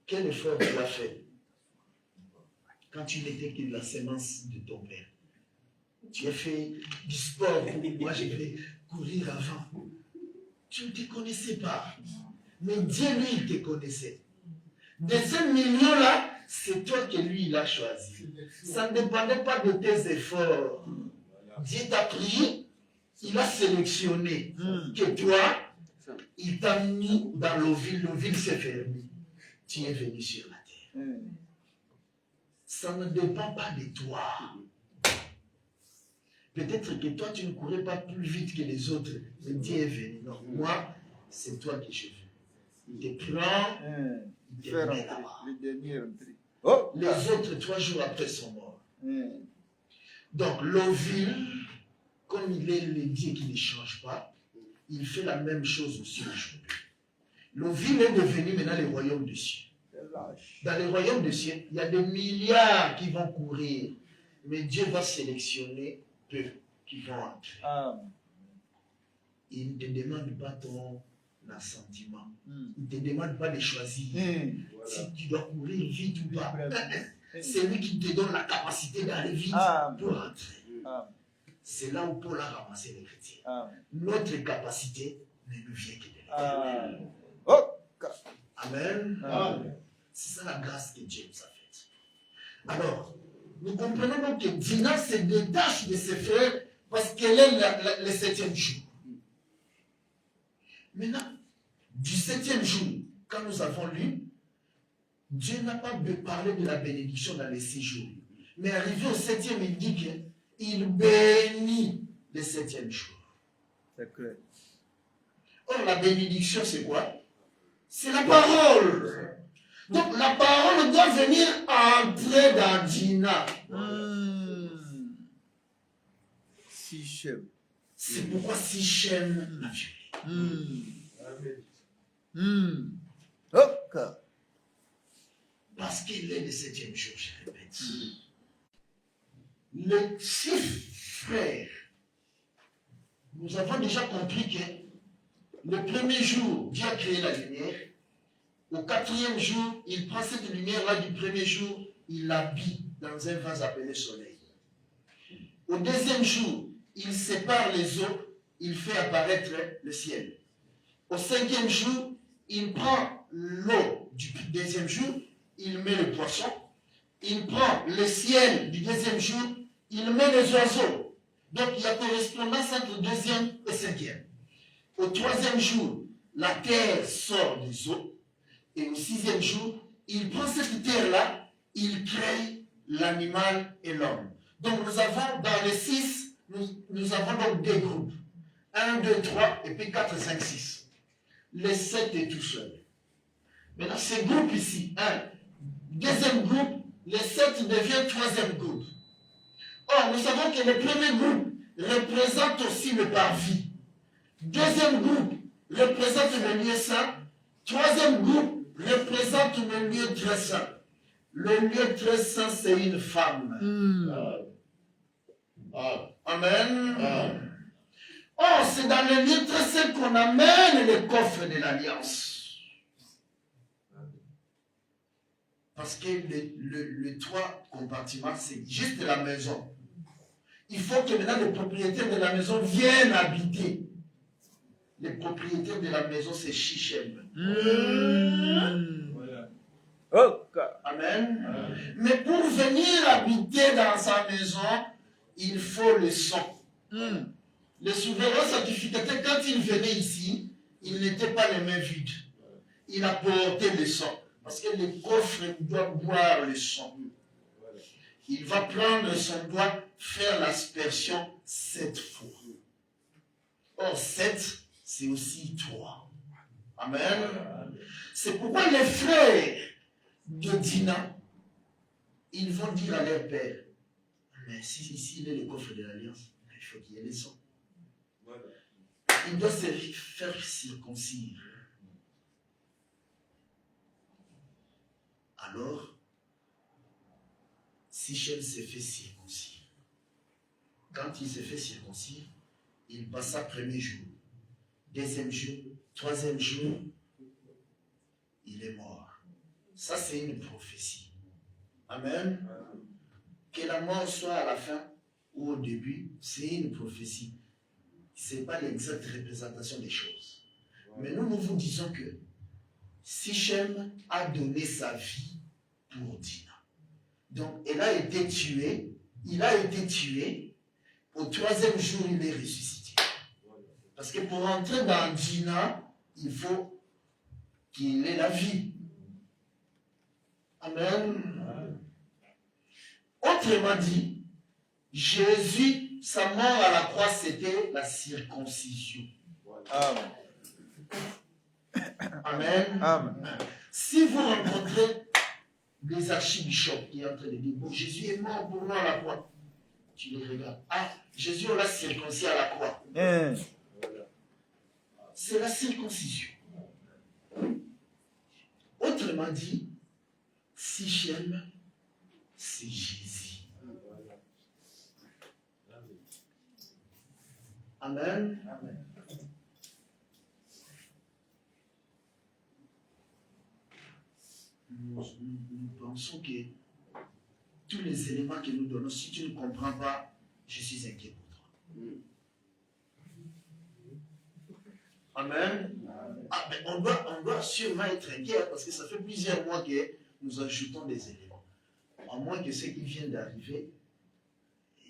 Quel effort tu as fait quand tu n'étais que de la sémence de ton père? Tu as fait du sport. Moi, j'ai fait courir avant. Tu ne te connaissais pas. Mais Dieu, lui, il te connaissait. De ces millions-là, c'est toi que lui, il a choisi. Ça ne dépendait pas de tes efforts. Dieu t'a pris, il a sélectionné que toi, il t'a mis dans l'ovile. L'ovile s'est fermé. Tu es venu sur la terre. Ça ne dépend pas de toi. Peut-être que toi, tu ne courais pas plus vite que les autres, mais Dieu est venu. Non, moi, c'est toi que je veux. Il te prend, il te met là-bas. Les autres, 3 jours après, sont morts. Donc, l'ovile, comme il est le Dieu qui ne change pas, il fait la même chose aussi aujourd'hui. L'ovile est devenu maintenant le royaume des cieux. Dans le royaume des cieux, il y a des milliards qui vont courir, mais Dieu va sélectionner peu qui vont entrer. Il ne te demande pas ton assentiment. Il ne te demande pas de choisir si tu dois courir vite ou pas. C'est lui qui te donne la capacité d'aller vite pour entrer. C'est là où Paul a ramassé les chrétiens. Notre capacité ne nous vient que de l'éternel. Amen. C'est ça la grâce que Dieu nous a faite. Alors, nous comprenons donc que Dina se détache de ses frères parce qu'elle est le 7e jour. Maintenant, du 7e jour, quand nous avons lu, Dieu n'a pas parlé de la bénédiction dans les 6 jours. Mais arrivé au 7e, il dit qu'il bénit le 7e jour. C'est clair. Or, la bénédiction, c'est quoi? C'est la parole. Donc, la parole doit venir entrer dans Dina. Sichem. C'est pourquoi Sichem l'a violée. Ok. Parce qu'il est le 7e jour, je répète. Les 6 frères, nous avons déjà compris que le premier jour, Dieu a créé la lumière. Au 4e jour, il prend cette lumière-là du premier jour, il l'habille dans un vase appelé soleil. Au 2e jour, il sépare les eaux, il fait apparaître le ciel. Au 5e jour, il prend l'eau du 2e jour, il met le poisson. Il prend le ciel du 2e jour, il met les oiseaux. Donc il y a correspondance entre 2e et 5e. Au 3e jour, la terre sort des eaux. Et au 6e jour, il prend cette terre-là, il crée l'animal et l'homme. Donc nous avons dans les 6, nous avons donc des groupes. 1, 2, 3, et puis 4, 5, 6. Les 7 est tout seul. Maintenant, ces groupes ici, un deuxième groupe, les 7 devient 3e groupe. Or, nous savons que le premier groupe représente aussi le parvis. Deuxième groupe représente le lieu saint. 3e groupe représente le lieu très saint. Le lieu très saint, c'est une femme. Amen. Or, c'est dans le lieu très saint qu'on amène le coffre de l'alliance. Parce que le 3 compartiments, c'est juste la maison. Il faut que maintenant les propriétaires de la maison viennent habiter. Les propriétaires de la maison, c'est Shichem. Amen. Mais pour venir habiter dans sa maison, il faut le sang. Le souverain sacrificateur, quand il venait ici, il n'était pas les mains vides. Il apportait le sang. Parce que le coffre doit boire le sang. Il va prendre son doigt, faire l'aspersion 7 fois. Or, 7, c'est aussi 3. Amen. C'est pourquoi les frères de Dina, ils vont dire à leur père, mais si ici il est le coffre de l'alliance, il faut qu'il y ait le sang. Il doit se faire circoncire. Alors, Sichem s'est fait circoncire. Quand il s'est fait circoncire, il passa 1er jour, 2e jour, 3e jour, il est mort. Ça, c'est une prophétie. Amen. Que la mort soit à la fin ou au début, c'est une prophétie. Ce n'est pas l'exacte représentation des choses. Mais nous vous disons que Sichem a donné sa vie pour Dina. Donc, elle a été tuée. Il a été tué. Au 3e jour, il est ressuscité. Parce que pour entrer dans Dina, il faut qu'il ait la vie. Amen. Autrement dit, Jésus, sa mort à la croix, c'était la circoncision. Amen. Amen. Amen. Si vous rencontrez des archibishops qui sont en train de dire, bon, Jésus est mort pour moi à la croix, tu les regardes. Ah, Jésus, on l'a circoncis à la croix. C'est la circoncision. Autrement dit, Sichem, c'est Jésus. Amen. Amen. Nous pensons que tous les éléments que nous donnons, si tu ne comprends pas, je suis inquiet pour toi. Amen. Ah, mais on doit sûrement être inquiet parce que ça fait plusieurs mois que nous ajoutons des éléments. À moins que ceux qui viennent d'arriver,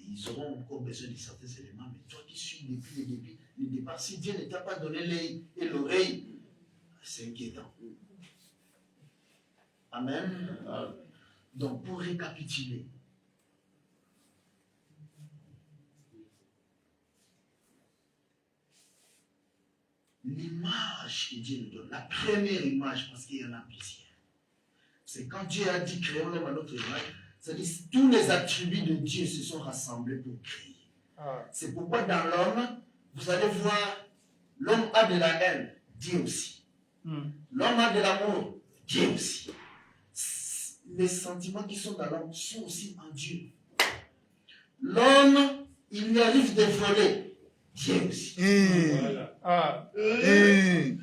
ils auront encore besoin de certains éléments. Mais toi qui suis depuis le départ, si Dieu ne t'a pas donné l'œil et l'oreille, c'est inquiétant. Amen. Donc, pour récapituler, l'image que Dieu nous donne, la première image, parce qu'il y en a plusieurs, c'est quand Dieu a dit créons l'homme à notre image, c'est-à-dire tous les attributs de Dieu se sont rassemblés pour créer. C'est pourquoi dans l'homme, vous allez voir, l'homme a de la haine, Dieu aussi. L'homme a de l'amour, Dieu aussi. les sentiments qui sont dans l'homme sont aussi en Dieu. L'homme, il lui arrive de voler. Dieu aussi. Voilà. Amen.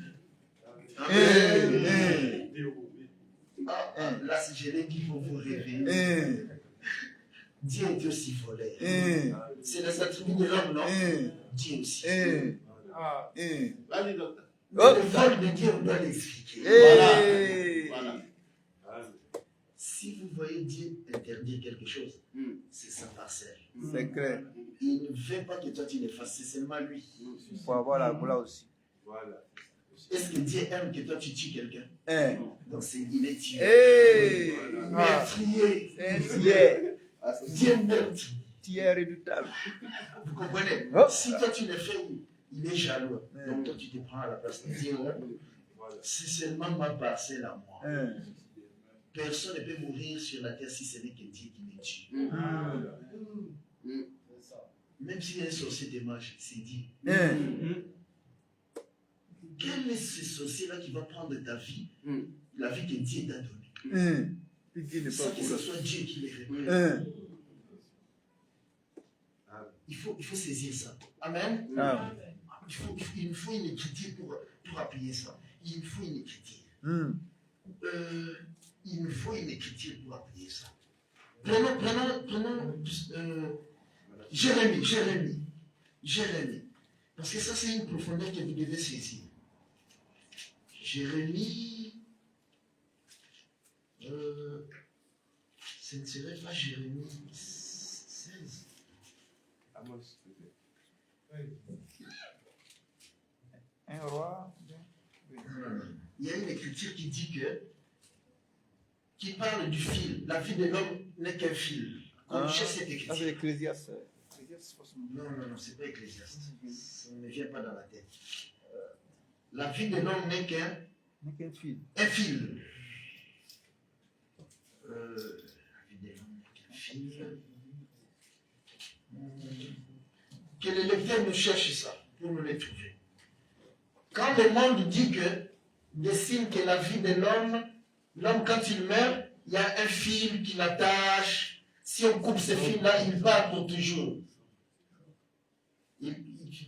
Là, si je l'ai dit pour vous réveiller. Dieu est aussi voleur. C'est les attributs de l'homme, non? Dieu aussi. Vas-y, docteur. Mais le vol de Dieu, on doit l'expliquer. Voilà. Si vous voyez Dieu interdire quelque chose, c'est sa parcelle. C'est clair. Il ne veut pas que toi tu le fasses, c'est seulement lui. Il faut avoir la gloire aussi. Voilà. Est-ce que Dieu aime que toi tu tues quelqu'un? Donc c'est il est tué. Meurtrier. Dieu meurtre. Tu es redoutable. Vous comprenez? Si toi tu le fais, il est jaloux. Donc toi tu te prends à la place de Dieu. C'est seulement ma parcelle à moi. Personne ne peut mourir sur la terre si ce n'est que Dieu qui le tue. Même s'il y a un sorcier de mage, c'est dit. Quel est ce sorcier-là qui va prendre ta vie, la vie que Dieu t'a donnée? Sans que ce soit Dieu qui les révèle. Il faut saisir ça. Amen. Il faut une écriture pour appuyer ça. Il faut une écriture. Il nous faut une écriture pour appuyer ça. Prenons Jérémie. Parce que ça, c'est une profondeur que vous devez saisir. Jérémie. Ce ne serait pas Jérémie 16. Un roi. Il y a une écriture qui dit qui parle du fil. La vie de l'homme n'est qu'un fil. Corrigez cette écriture. C'est Ecclésiaste. Non, c'est pas Ecclésiaste. Ça ne me vient pas dans la tête. La vie de l'homme n'est qu'un fil. Un fil. La vie de l'homme n'est qu'un fil. Que le lecteur nous cherche ça pour nous le trouver. Quand le monde dit dessine que la vie de l'homme quand il meurt, il y a un fil qui l'attache. Si on coupe ce fil-là, il part pour toujours. Il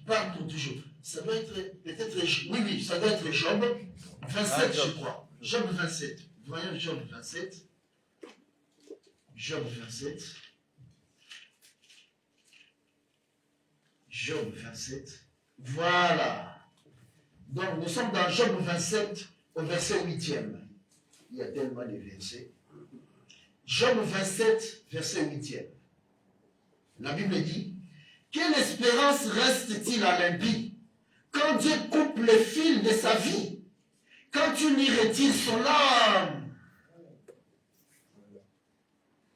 part pour toujours. Ça doit être peut-être, oui, ça doit être Job 27, je crois. Job 27. Voyons Job 27. Job 27. Job 27. Voilà. Donc, nous sommes dans Job 27, au verset 8e. Il y a tellement de versets. Job 27, verset 8e. La Bible dit, quelle espérance reste-t-il à l'impie quand Dieu coupe le fil de sa vie, quand tu lui retires son âme?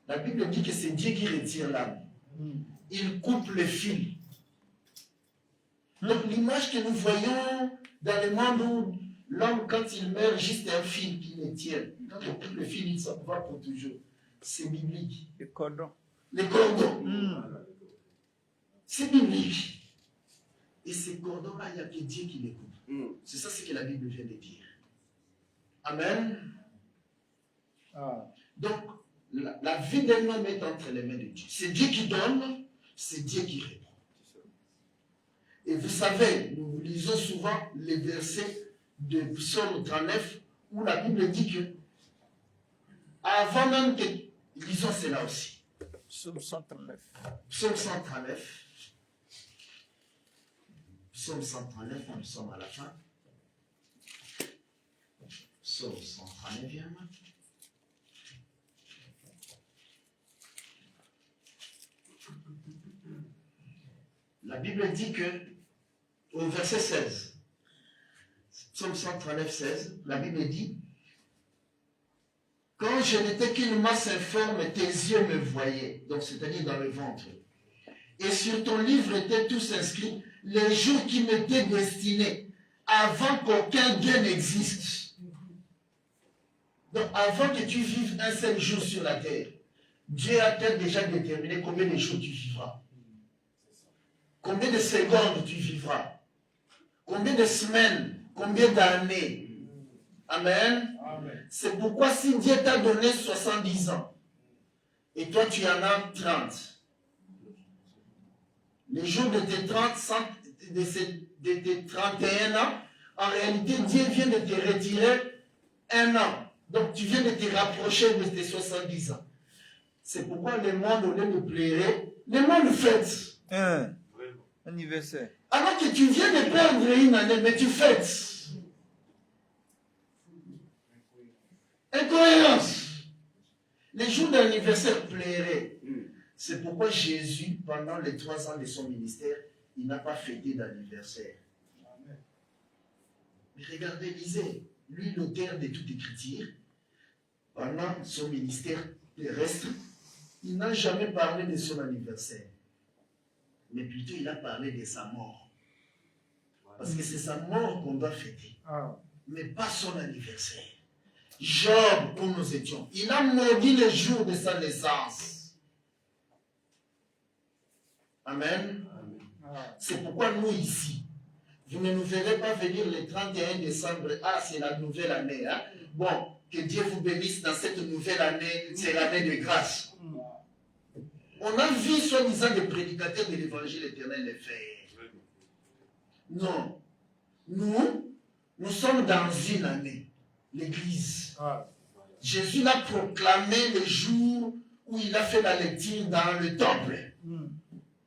La Bible dit que c'est Dieu qui retire l'âme. Il coupe le fil. Donc l'image que nous voyons dans le monde où l'homme, quand il meurt, juste un fil qui le tient. Quand on coupe le fil, il s'en va pour toujours. C'est biblique. Les cordons. Les cordons. C'est biblique. Et ces cordons-là, il n'y a que Dieu qui les coupe. C'est ça ce que la Bible vient de dire. Amen. Donc, la vie d'un homme est entre les mains de Dieu. C'est Dieu qui donne, c'est Dieu qui répond. Et vous savez, nous lisons souvent les versets de Psaume 39 où la Bible dit que, avant même que, lisons cela aussi. Psaume 139. Psaume 139. Psaume 139, nous sommes à la fin. Psaume 139e. La Bible dit que, au verset 16, Psaume 139, 16, la Bible dit, quand je n'étais qu'une masse informe, tes yeux me voyaient, donc c'est-à-dire dans le ventre. Et sur ton livre étaient tous inscrits les jours qui m'étaient destinés, avant qu'aucun Dieu n'existe. Donc avant que tu vives un seul jour sur la terre, Dieu a déjà déterminé combien de jours tu vivras. Combien de secondes tu vivras? Combien de semaines? Combien d'années? Amen. Amen. C'est pourquoi si Dieu t'a donné 70 ans, et toi tu en as 30, les jours de tes 30, de tes 31 ans, en réalité, Dieu vient de te retirer 1 an. Donc, tu viens de te rapprocher de tes 70 ans. C'est pourquoi le monde, au lieu de pleurer, le monde fête. Un Vraiment. anniversaire. Alors que tu viens de perdre une année, mais tu fêtes. Incohérence. Les jours d'anniversaire pleuraient. C'est pourquoi Jésus, pendant les 3 ans de son ministère, il n'a pas fêté d'anniversaire. Mais regardez, lisez, lui, l'auteur de toute écriture, pendant son ministère terrestre, il n'a jamais parlé de son anniversaire. Mais plutôt, il a parlé de sa mort. Parce que c'est sa mort qu'on doit fêter, mais pas son anniversaire. Job, où nous étions, il a maudit le jour de sa naissance. Amen. C'est pourquoi nous ici, vous ne nous verrez pas venir le 31 décembre. Ah, c'est la nouvelle année. Hein? Bon, que Dieu vous bénisse dans cette nouvelle année. C'est l'année de grâce. On a vu, soi-disant, des prédicateurs de l'évangile éternel le faire. Non. Nous sommes dans une année. L'Église. Jésus l'a proclamé le jour où il a fait la lecture dans le temple.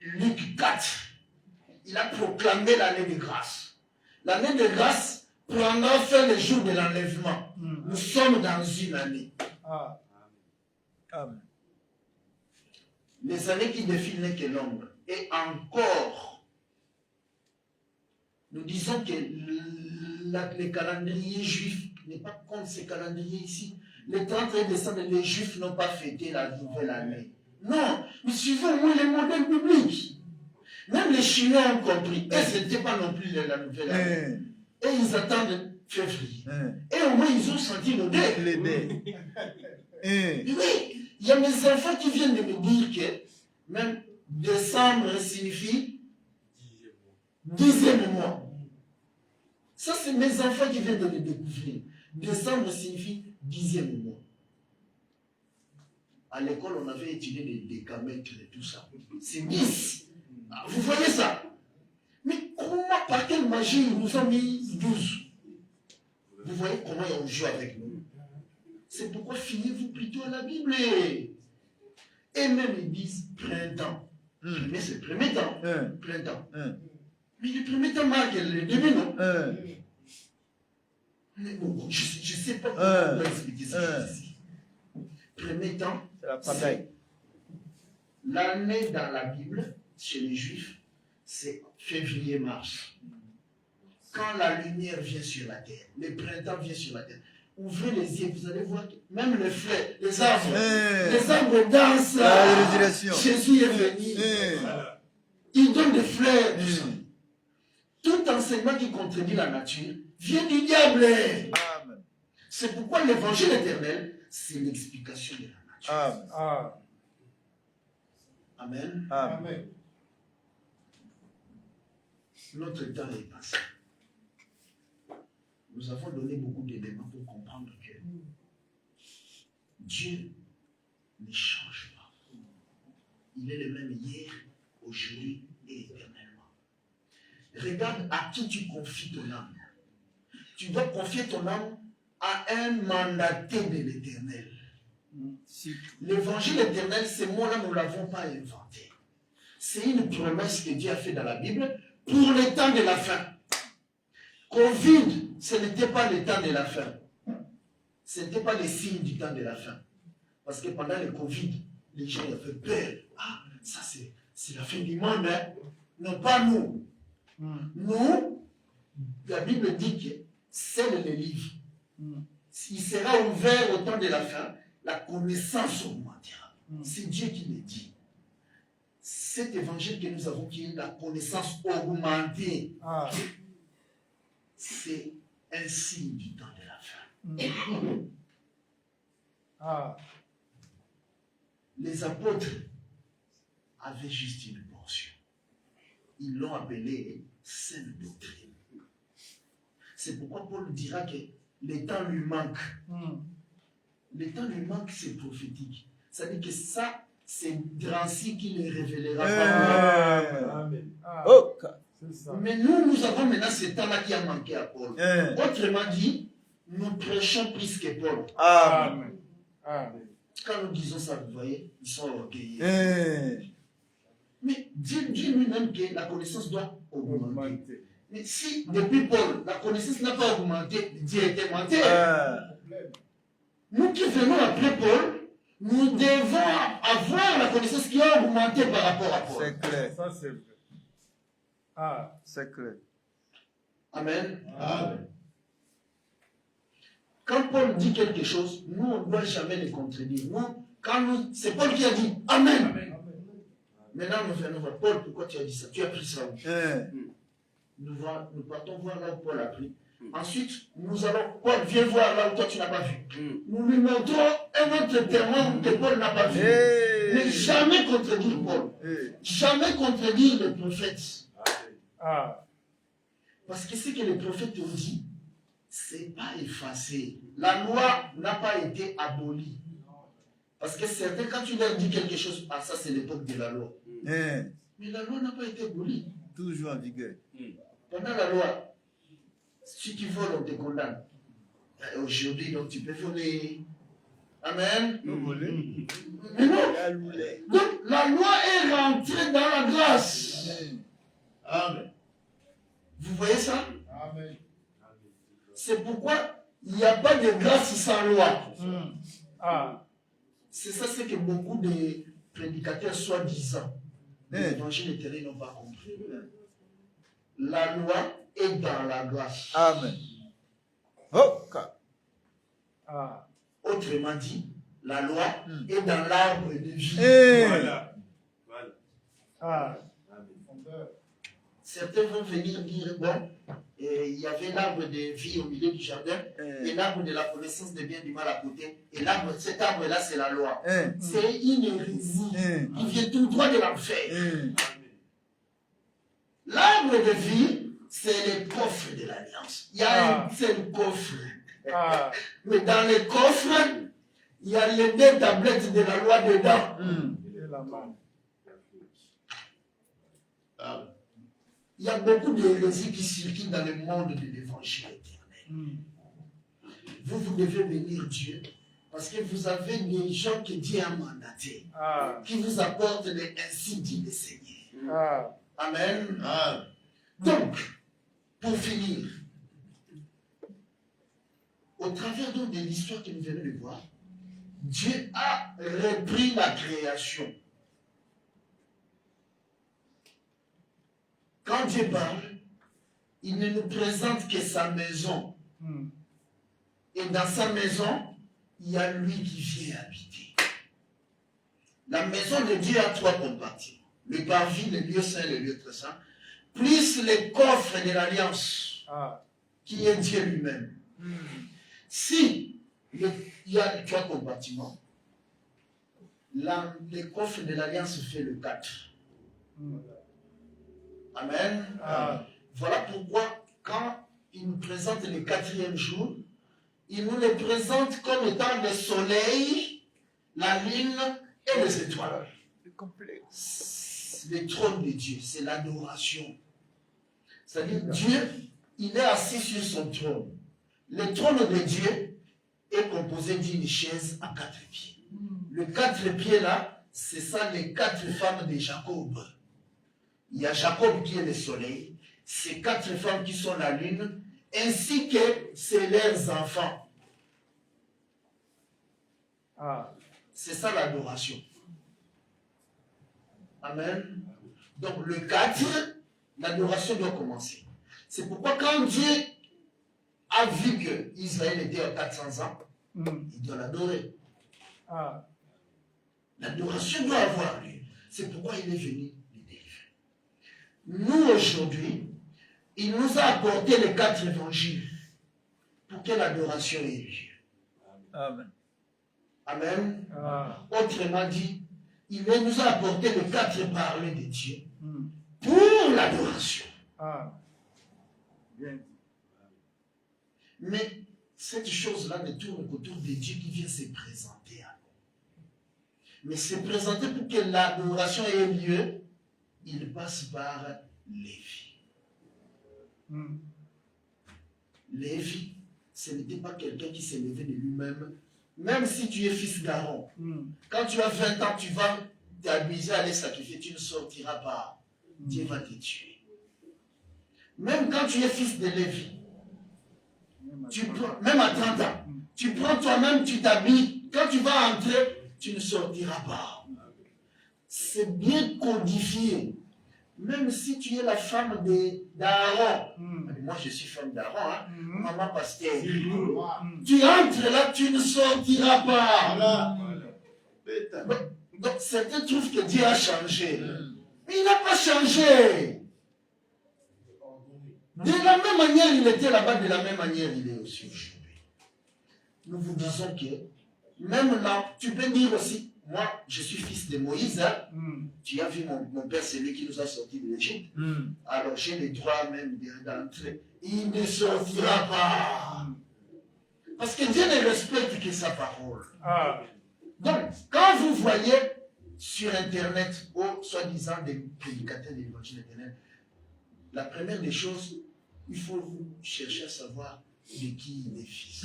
Luc 4. Il a proclamé l'année de grâce. L'année de grâce prendra fin le jour de l'enlèvement. Nous sommes dans une année. Amen. Les années qui défilent n'est que l'ombre. Et encore, nous disons que le calendrier juif n'est pas comme ce calendrier ici. Le 31 décembre, les Juifs n'ont pas fêté la nouvelle année. Non, nous suivons au moins les modèles bibliques. Même les Chinois ont compris. Et ce n'était pas non plus la nouvelle année. Et ils attendent février. Et au moins, ils ont senti l'odeur. Oui, il y a mes enfants qui viennent de me dire que même décembre signifie 10e mois. Ça, c'est mes enfants qui viennent de le découvrir. Décembre signifie 10e mois. À l'école, on avait étudié les décamètres et tout ça. C'est 10. Vous voyez ça? Mais comment, par quelle magie, ils nous ont mis 12? Vous voyez comment on joue avec nous? C'est pourquoi fiez-vous plutôt à la Bible. Et même ils disent printemps. Mais c'est premier temps. Printemps. Mais le premier temps marque le début, non? Mais bon, je ne sais pas comment on va expliquer ça ici. Premier temps, C'est la bataille. L'année dans la Bible, chez les Juifs, c'est février-mars. Quand la lumière vient sur la terre, le printemps vient sur la terre, ouvrez les yeux, vous allez voir que même les fleurs, les arbres dansent. La résurrection. Jésus est venu. Il donne des fleurs. Tout enseignement qui contredit la nature vient du diable. Amen. C'est pourquoi l'évangile éternel, c'est l'explication de la nature. Amen. Amen. Notre temps est passé. Nous avons donné beaucoup d'éléments pour comprendre que Dieu ne change pas. Il est le même hier, aujourd'hui et éternellement. Regarde à qui tu confies ton âme. Tu dois confier ton âme à un mandaté de l'éternel. L'évangile éternel, ces mots-là, nous ne l'avons pas inventé. C'est une promesse que Dieu a faite dans la Bible pour le temps de la fin. Covid, ce n'était pas le temps de la fin. Ce n'était pas le signe du temps de la fin. Parce que pendant le Covid, les gens avaient peur. Ah, ça c'est la fin du monde. Hein? Non, pas nous. Nous, la Bible dit que c'est le livre. Il sera ouvert au temps de la fin, la connaissance augmentera. C'est Dieu qui le dit. Cet évangile que nous avons, qui est la connaissance augmentée, c'est un signe du temps de la fin. Les apôtres avaient juste une portion. Ils l'ont appelée sainte doctrine. C'est pourquoi Paul dira que le temps lui manque. Le temps lui manque, c'est prophétique. Ça veut dire que ça, c'est Drancy qui le révélera pas. Amen. Oh, C'est ça. Mais nous avons maintenant ce temps-là qui a manqué à Paul. Autrement dit, nous prêchons plus que Paul. Amen. Amen. Quand nous disons ça, vous voyez, ils sont orgueilleux. Mais Dieu dit lui-même que la connaissance doit augmenter. Augmenter. Mais si, depuis Paul, la connaissance n'a pas augmenté, Dieu était menté. Nous qui venons après Paul, nous devons avoir la connaissance qui a augmenté par rapport à Paul. C'est clair. Ça, c'est vrai. Ah. C'est clair. Amen. Amen. Quand Paul dit quelque chose, nous, on ne doit jamais le contredire. C'est Paul qui a dit Amen. Amen. Maintenant, nous venons voir Paul, pourquoi tu as dit ça? Tu as pris ça où? Nous partons voir là où Paul a pris. Ensuite, nous allons, Paul, viens voir là où toi tu n'as pas vu. Nous lui montrons un autre témoin que Paul n'a pas vu. Mais jamais contredire Paul. Jamais contredire le prophète. Ah. Parce que ce que les prophètes ont dit, c'est pas effacé. La loi n'a pas été abolie. Parce que certains, quand tu leur dis quelque chose, ah ça c'est l'époque de la loi. Mais la loi n'a pas été abolie. Toujours en vigueur. Pendant la loi, si tu voles, on te condamne. Aujourd'hui, donc tu peux voler. Amen. Mais non. Donc la loi est rentrée dans la grâce. Amen. Vous voyez ça? Amen. C'est pourquoi il n'y a pas de grâce sans loi. Ah. C'est ça, c'est que beaucoup de prédicateurs soi-disant de l'évangile éternel n'ont pas compris. La loi est dans la grâce. Amen. Oh, Ah. Autrement dit, la loi est dans l'arbre de vie. Voilà. Voilà. Ah. Certains vont venir dire, bon, il y avait l'arbre de vie au milieu du jardin et l'arbre de la connaissance des biens du mal à côté. Et cet arbre-là, c'est la loi. C'est une hérésie qui vient tout droit de l'enfer. L'arbre de vie, c'est le coffre de l'alliance. Il y a un seul coffre. Mais dans le coffre, il y a les deux tablettes de la loi dedans. Et la main. Il y a beaucoup d'hérésies qui circulent dans le monde de l'évangile éternel. Vous devez bénir Dieu parce que vous avez des gens que Dieu a mandatés, qui vous apportent les ainsi dit le Seigneur. Amen. Donc, pour finir, au travers donc de l'histoire que nous venons de voir, Dieu a repris la création. Quand Dieu parle, il ne nous présente que sa maison. Et dans sa maison, il y a lui qui vient habiter. La maison de Dieu a 3 compartiments. Le parvis, le lieu saint, le lieu très saint, plus les coffres de l'alliance, qui est Dieu lui-même. Si il y a 3 compartiments, le coffre de l'alliance fait le 4. Amen. Voilà pourquoi, quand il nous présente le 4e jour, il nous le présente comme étant le soleil, la lune et les étoiles. Le trône de Dieu, c'est l'adoration. C'est-à-dire, Dieu, il est assis sur son trône. Le trône de Dieu est composé d'une chaise à 4 pieds. Le 4 pieds là, c'est ça les 4 femmes de Jacob. Il y a Jacob qui est le soleil, ces 4 femmes qui sont la lune, ainsi que c'est leurs enfants. C'est ça l'adoration. Amen. Donc le 4, l'adoration doit commencer. C'est pourquoi quand Dieu a vu que Israël était à 400 ans, il doit l'adorer. L'adoration doit avoir lieu. C'est pourquoi il est venu les délivrer. Nous aujourd'hui, il nous a apporté les 4 évangiles pour que l'adoration ait lieu. Amen. Amen. Autrement dit, il nous a apporté les 4 paroles de Dieu pour l'adoration. Bien. Mais cette chose-là ne tourne qu'autour de Dieu qui vient se présenter à nous. Mais se présenter pour que l'adoration ait lieu, il passe par Lévi. Lévi, ce n'était pas quelqu'un qui s'est levé de lui-même. Même si tu es fils d'Aaron, quand tu as 20 ans, tu vas t'abuser à aller sacrifier, tu ne sortiras pas. Dieu va te tuer. Même quand tu es fils de Lévi, même à 30 ans, tu prends toi-même, tu t'habilles. Quand tu vas entrer, tu ne sortiras pas. C'est bien codifié. Même si tu es la femme d'Aaron, moi je suis femme d'Aaron, hein? Maman pasteur, tu entres là, tu ne sortiras pas. Donc certains trouvent que Dieu a changé. Mais il n'a pas changé. De la même manière il était là-bas, de la même manière il est aussi aujourd'hui. Nous vous disons que même là, tu peux dire aussi, moi je suis fils de Moïse, hein? Tu as vu mon père, c'est lui qui nous a sortis de l'Égypte. Alors j'ai le droit même d'entrer. Il ne sortira pas. Parce que Dieu ne respecte que sa parole. Donc, quand vous voyez sur Internet, ou soi-disant des prédicateurs de l'évangile éternel, la première des choses, il faut vous chercher à savoir de qui il est fils.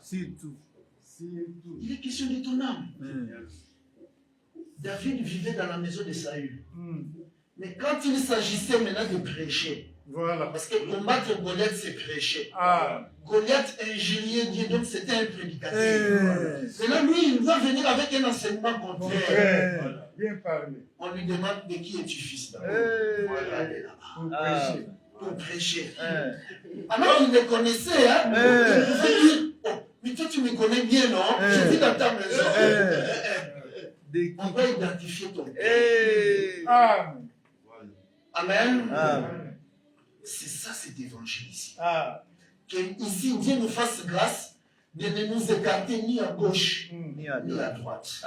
C'est tout. Il est question de ton âme. David vivait dans la maison de Saül. Mais quand il s'agissait maintenant de prêcher, parce que combattre Goliath, c'est prêcher. Goliath injuriait Dieu, donc c'était un prédicateur. Maintenant, lui, il doit venir avec un enseignement contraire. Bien parlé. On lui demande de qui es-tu fils d'abord. Voilà, elle est là-bas. Pour prêcher. Alors qu'il le connaissait, hein, il pouvait dire, oh, mais toi tu me connais bien, non? Je vis dans ta maison. On va identifier ton père. Amen. C'est ça cet évangile ici. Que ici Dieu nous fasse grâce de ne nous écarter ni à gauche ni à droite.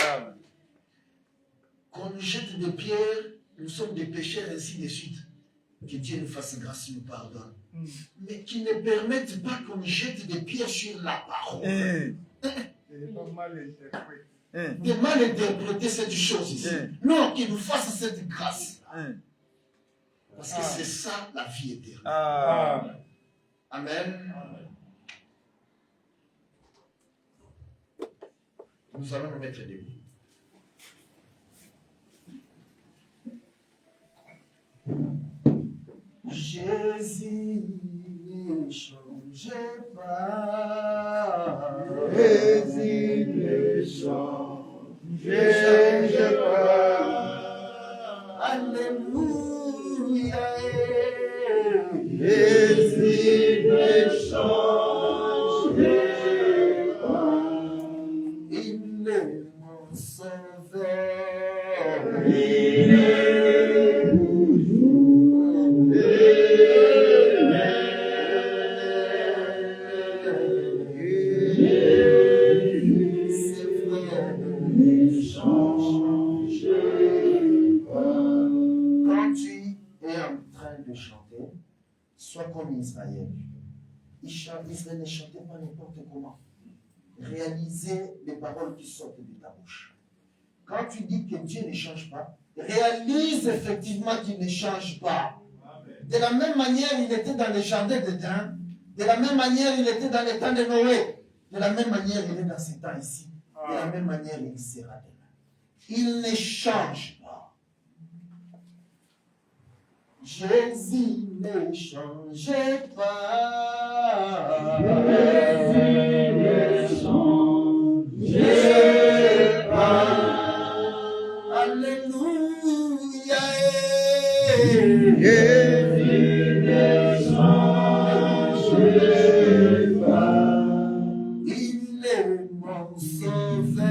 Qu'on nous jette des pierres, nous sommes des pécheurs, ainsi de suite. Que Dieu nous fasse grâce et nous pardonne. Mais qui ne permette pas qu'on jette des pierres sur la parole. De mal interpréter cette chose ici. Non, qu'il nous fasse cette grâce. Parce que c'est ça la vie éternelle. Amen. Nous allons nous mettre debout. Jésus ne change pas. Jésus ne change pas. Alléluia. Jésus ne change pas. Il est mon sauveur. Il est toujours Quand tu es en train de chanter, sois comme Israël. Israël ne chantait pas n'importe comment. Réalisez les paroles qui sortent de ta bouche. Quand tu dis que Dieu ne change pas, réalise effectivement qu'il ne change pas. De la même manière, il était dans le jardin d'Éden. De la même manière, il était dans le temps de Noé. De la même manière, il est dans ce temps ici. De la même manière, il sera demain. Il ne change pas. Jésus ne change pas. Jésus ne change pas. Alléluia. Jésus ne change pas. Il est mon sauveur.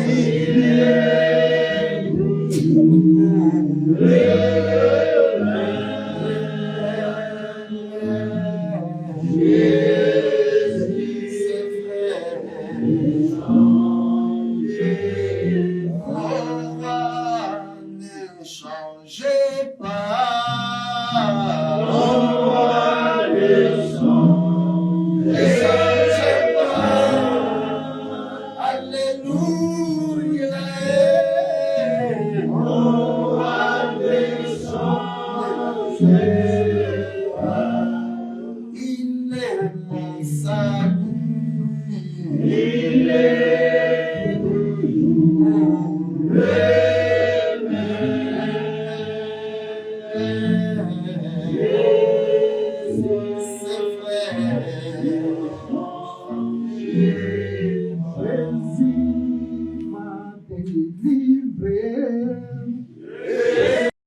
Il est toujours commença